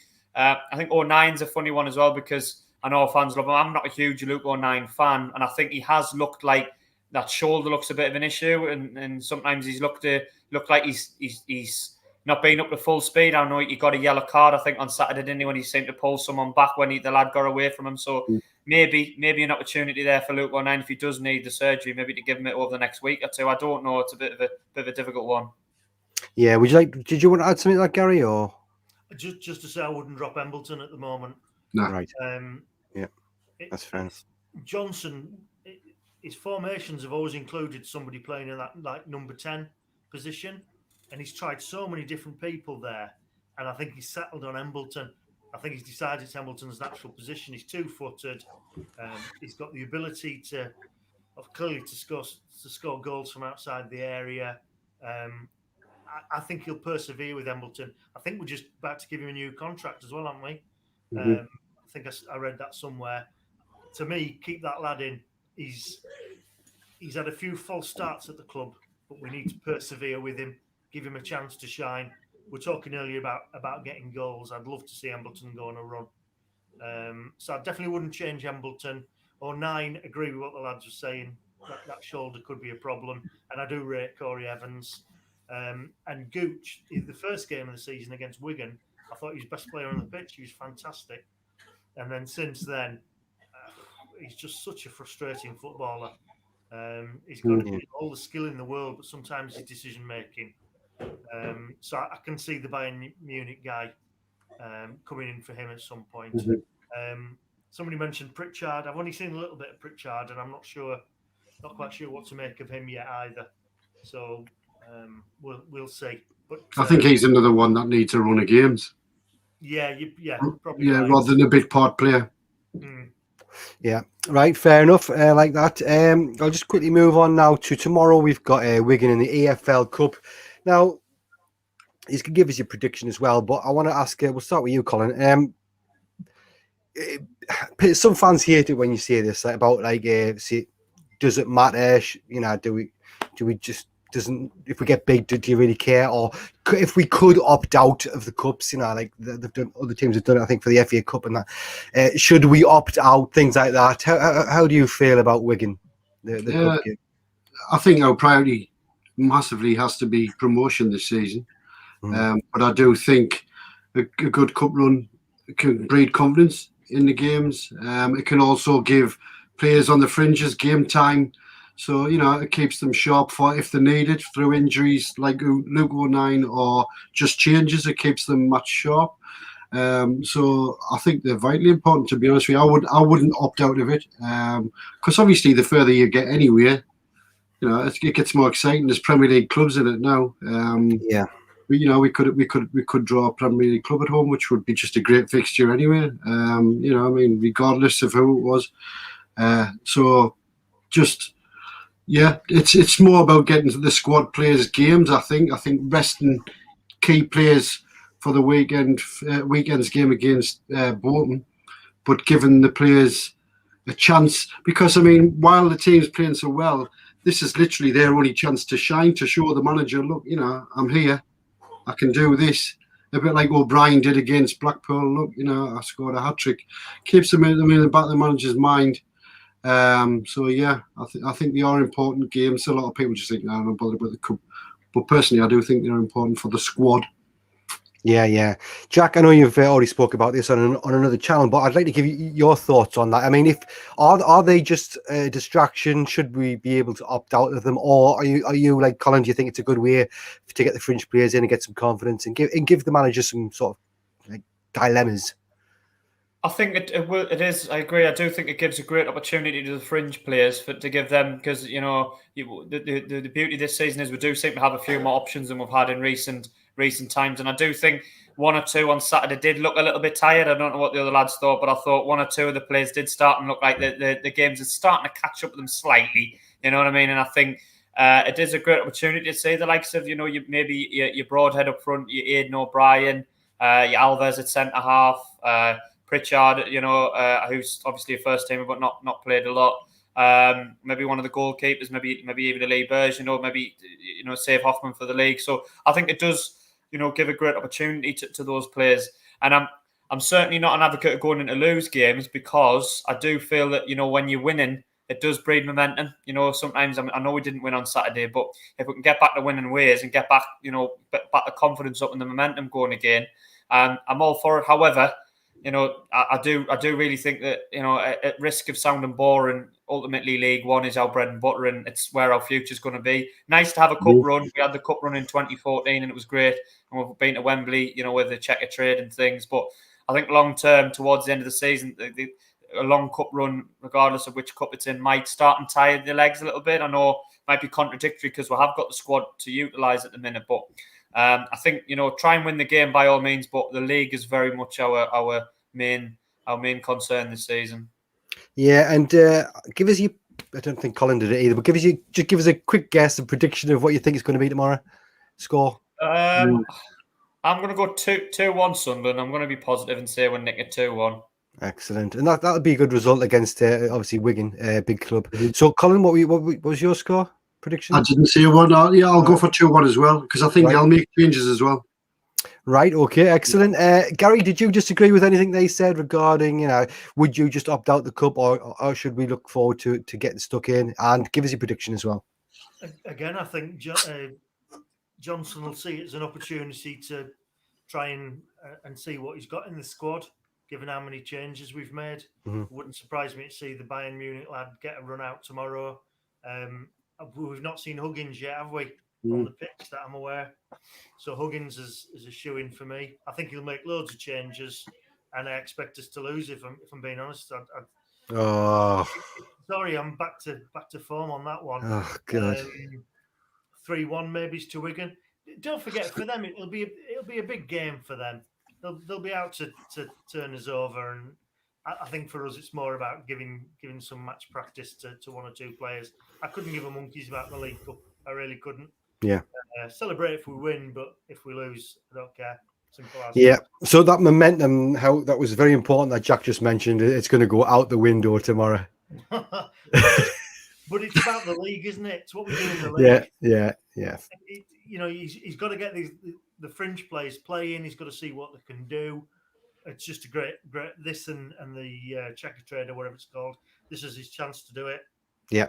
O'Nien's a funny one as well, because I know fans love him. I'm not a huge Luke O'Nien fan, and I think he has looked like that shoulder looks a bit of an issue, and sometimes he's looked like he's not being up to full speed. I know he got a yellow card, I think, on Saturday, didn't he, when he seemed to pull someone back when the lad got away from him. So maybe an opportunity there for Luke O'Nien, if he does need the surgery, maybe to give him it over the next week or 2. I don't know. It's a bit of a difficult one. Yeah. Did you want to add something to that, Gary, or? Just to say, I wouldn't drop Embleton at the moment. No. Right. That's fair. Johnson, his formations have always included somebody playing in that like number 10. position, and he's tried so many different people there, and I think he's settled on Embleton. I think he's decided it's Embleton's natural position. He's 2-footed. He's got the ability to score goals from outside the area. I think he'll persevere with Embleton. I think we're just about to give him a new contract as well, aren't we? Mm-hmm. I think I read that somewhere. To me, keep that lad in. He's had a few false starts at the club, but we need to persevere with him, give him a chance to shine. We're talking earlier about getting goals. I'd love to see Embleton go on a run. So I definitely wouldn't change Embleton. Or 9, agree with what the lads were saying. That shoulder could be a problem. And I do rate Corey Evans. And Gooch, in the first game of the season against Wigan, I thought he was best player on the pitch. He was fantastic. And then since then, he's just such a frustrating footballer. He's got all the skill in the world, but sometimes his decision making. So I can see the Bayern Munich guy coming in for him at some point. Mm-hmm. Somebody mentioned Pritchard. I've only seen a little bit of Pritchard, and I'm not quite sure what to make of him yet either. So we'll see. But I think he's another one that needs a run of games. Probably. Yeah, rather than a big part player. Yeah, right, fair enough. Like that. I'll just quickly move on now to tomorrow. We've got Wigan in the EFL Cup. Now, you can give us your prediction as well, but I want to ask. We'll start with you, Colin. Some fans hate it when you say this about does it matter? Do we just doesn't? If we get big, do you really care? Or if we could opt out of the cups, like they've done, other teams have done it, I think, for the FA Cup and that. Should we opt out? Things like that. How do you feel about Wigan? The cup game? I think our priority massively has to be promotion this season. But I do think a good cup run can breed confidence in the games. It can also give players on the fringes game time. So, it keeps them sharp for if they need it through injuries like Luke O'Nien or just changes. It keeps them much sharp. So I think they're vitally important, to be honest with you. I wouldn't opt out of it because obviously the further you get anywhere, it gets more exciting. There's Premier League clubs in it now. We could draw a Premier League club at home, which would be just a great fixture anyway. Regardless of who it was. It's more about getting to the squad players' games. I think resting key players for the weekend's game against Bolton, but giving the players a chance because while the team's playing so well, this is literally their only chance to shine, to show the manager, look, I'm here. I can do this. A bit like O'Brien did against Blackpool. Look, I scored a hat-trick. Keeps them in the back of the manager's mind. I think they are important games. A lot of people just think, I'm not bothered about the cup. But personally, I do think they're important for the squad. Yeah. Jack, I know you've already spoke about this on another channel, but I'd like to give you your thoughts on that. Are they just a distraction? Should we be able to opt out of them, or are you like Colin? Do you think it's a good way to get the fringe players in and get some confidence and give the manager some sort of dilemmas? I think it is. I agree. I do think it gives a great opportunity to the fringe players to give them, because the beauty this season is we do seem to have a few more options than we've had in recent times, and I do think one or two on Saturday did look a little bit tired. I don't know what the other lads thought, but I thought one or two of the players did start and look like the games are starting to catch up with them slightly. You know what I mean? And I think it is a great opportunity to see the likes of your Broadhead up front, your Aidan O'Brien, your Alves at centre half. Pritchard, who's obviously a first teamer but not played a lot. Maybe one of the goalkeepers, maybe even a Lee Burge, maybe save Hoffman for the league. So I think it does, give a great opportunity to those players. And I'm certainly not an advocate of going into lose games, because I do feel that when you're winning, it does breed momentum. Sometimes I know we didn't win on Saturday, but if we can get back to winning ways and get back, back the confidence up and the momentum going again, I'm all for it. However, I do really think that, at risk of sounding boring, ultimately League One is our bread and butter, and it's where our future's going to be. Nice to have a cup run. We had the cup run in 2014 and it was great. And we've been to Wembley, with the checker trade and things. But I think long term, towards the end of the season, a long cup run, regardless of which cup it's in, might start and tire the legs a little bit. I know might be contradictory because we have got the squad to utilise at the minute. But I think, try and win the game by all means. But the league is very much our main concern this season. Yeah, and give us I don't think Colin did it either, but give us a quick guess, a prediction of what you think it's going to be tomorrow. Score. I'm going to go 2-1 Sunderland. I'm going to be positive and say we'll nick a 2-1. Excellent, and that would be a good result against obviously Wigan, big club. So, Colin, what was your score prediction? I didn't see one. I'll go for 2-1 as well because I think they'll make changes as well. Right. Okay. Excellent. Gary, did you disagree with anything they said regarding, would you just opt out the cup, or should we look forward to getting stuck in? And give us your prediction as well. Again, I think Johnson will see it as an opportunity to try and see what he's got in the squad, given how many changes we've made. Mm-hmm. It wouldn't surprise me to see the Bayern Munich lad get a run out tomorrow. We've not seen Huggins yet, have we? On the pitch that I'm aware. So Huggins is a shoe-in for me. I think he'll make loads of changes, and I expect us to lose if I'm being honest. Sorry, I'm back to form on that one. Oh God. 3-1 maybe to Wigan. Don't forget, for them it'll be a big game for them. They'll be out to turn us over, and I think for us it's more about giving some match practice to one or two players. I couldn't give a monkeys about the League Cup. I really couldn't. Yeah. Celebrate if we win, but if we lose, I don't care. Simple as. Yeah. So that momentum, how that was very important that Jack just mentioned, it's going to go out the window tomorrow. But it's about the league, isn't it? It's what we do in the league. Yeah. He's got to get the fringe players playing. He's got to see what they can do. It's just a great. This and the checker trade or whatever it's called. This is his chance to do it. Yeah.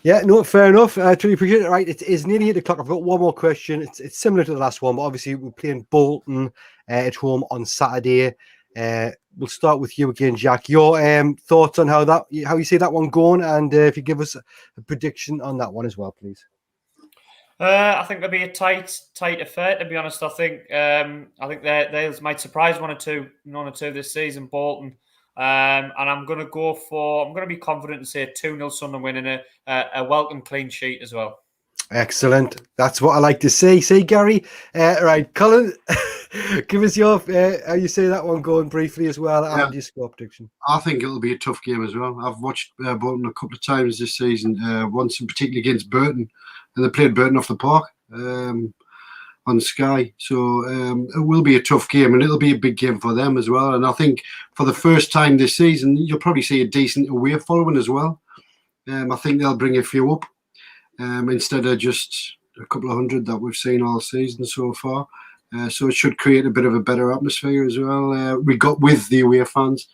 Yeah, no, fair enough. I truly appreciate it. Right, it is nearly 8 o'clock. I've got one more question. It's similar to the last one, but obviously we're playing Bolton at home on Saturday. We'll start with you again, Jack. Your thoughts on how you see that one going, and if you give us a prediction on that one as well, please. I think there'll be a tight affair. To be honest, I think they might surprise one or two this season, Bolton. And I'm going to be confident and say 2-0 Sunderland winning a welcome clean sheet as well. Excellent. That's what I like to see. See, Gary. Right, Colin, give us your how you see that one going briefly as well, and your score prediction. I think it'll be a tough game as well. I've watched Bolton a couple of times this season, once in particular against Burton, and they played Burton off the park on Sky. So it will be a tough game, and it'll be a big game for them as well. And I think for the first time this season, you'll probably see a decent away following as well. I think they'll bring a few up instead of just a couple of hundred that we've seen all season so far. So it should create a bit of a better atmosphere as well. We got with the away fans.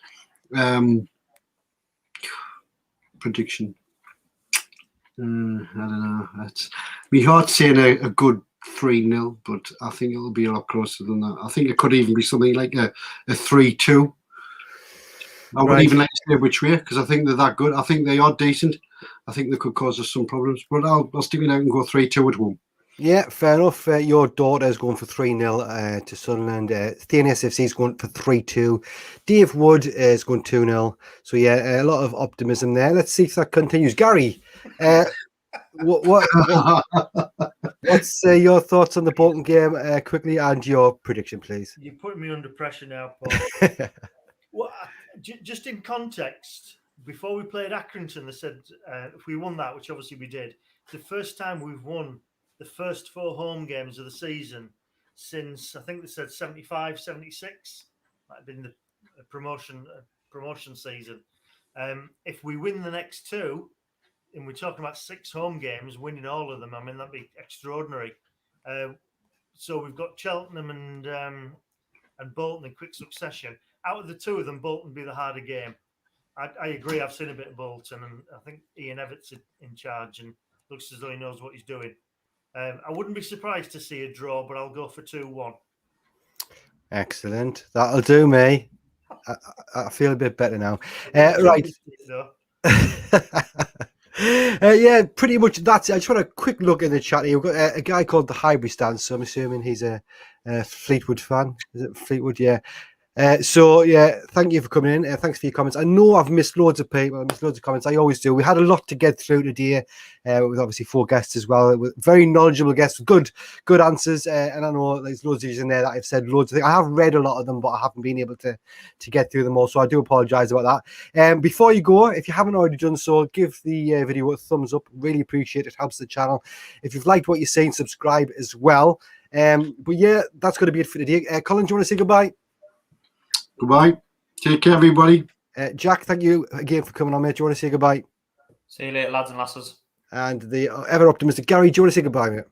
Prediction. I don't know. It's me hard saying a good 3-0, but I think it'll be a lot closer than that. I think it could even be something like a 3-2. I wouldn't even like to say which way, because I think they're that good. I think they are decent. I think they could cause us some problems, but I'll stick it out and go 3-2 at home. Yeah, fair enough. Your daughter is going for 3-0 to Sunderland. SAFC is going for 3-2. Dave Wood is going 2-0. So yeah, a lot of optimism there. Let's see if that continues. Gary, what's your thoughts on the Bolton game quickly, and your prediction, please? You're putting me under pressure now, Paul. Well, just in context, before we played Accrington, they said if we won that, which obviously we did, the first time we've won the first 4 home games of the season since, I think they said 75, 76, might have been the promotion season. If we win the next 2, and we're talking about 6 home games, winning all of them, I mean, that'd be extraordinary. So we've got Cheltenham and Bolton in quick succession. Out of the 2 of them, Bolton be the harder game. I agree. I've seen a bit of Bolton, and I think Ian Everett's in charge and looks as though he knows what he's doing. I wouldn't be surprised to see a draw, but I'll go for 2-1. Excellent. That'll do me. I feel a bit better now. Right. Yeah, pretty much that's it. I just want a quick look in the chat here. We've got a guy called the Highbury Stance, so I'm assuming he's a Fleetwood fan. Is it Fleetwood? Yeah. So yeah, thank you for coming in. Thanks for your comments. I know I've missed loads of people, I missed loads of comments. I always do. We had a lot to get through today, with obviously 4 guests as well, with very knowledgeable guests, good answers. And I know there's loads of you in there that I've said loads of things. I have read a lot of them, but I haven't been able to get through them all. So I do apologise about that. Before you go, if you haven't already done so, give the video a thumbs up. Really appreciate it. Helps the channel. If you've liked what you're saying, subscribe as well. But yeah, that's going to be it for today. Colin, do you want to say goodbye? Goodbye. Take care, everybody. Jack, thank you again for coming on, mate. Do you want to say goodbye? See you later, lads and lasses. And the ever optimistic Gary, do you want to say goodbye, mate?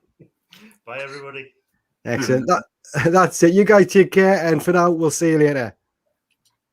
Bye, everybody. Excellent. That's it. You guys take care, and for now, we'll see you later.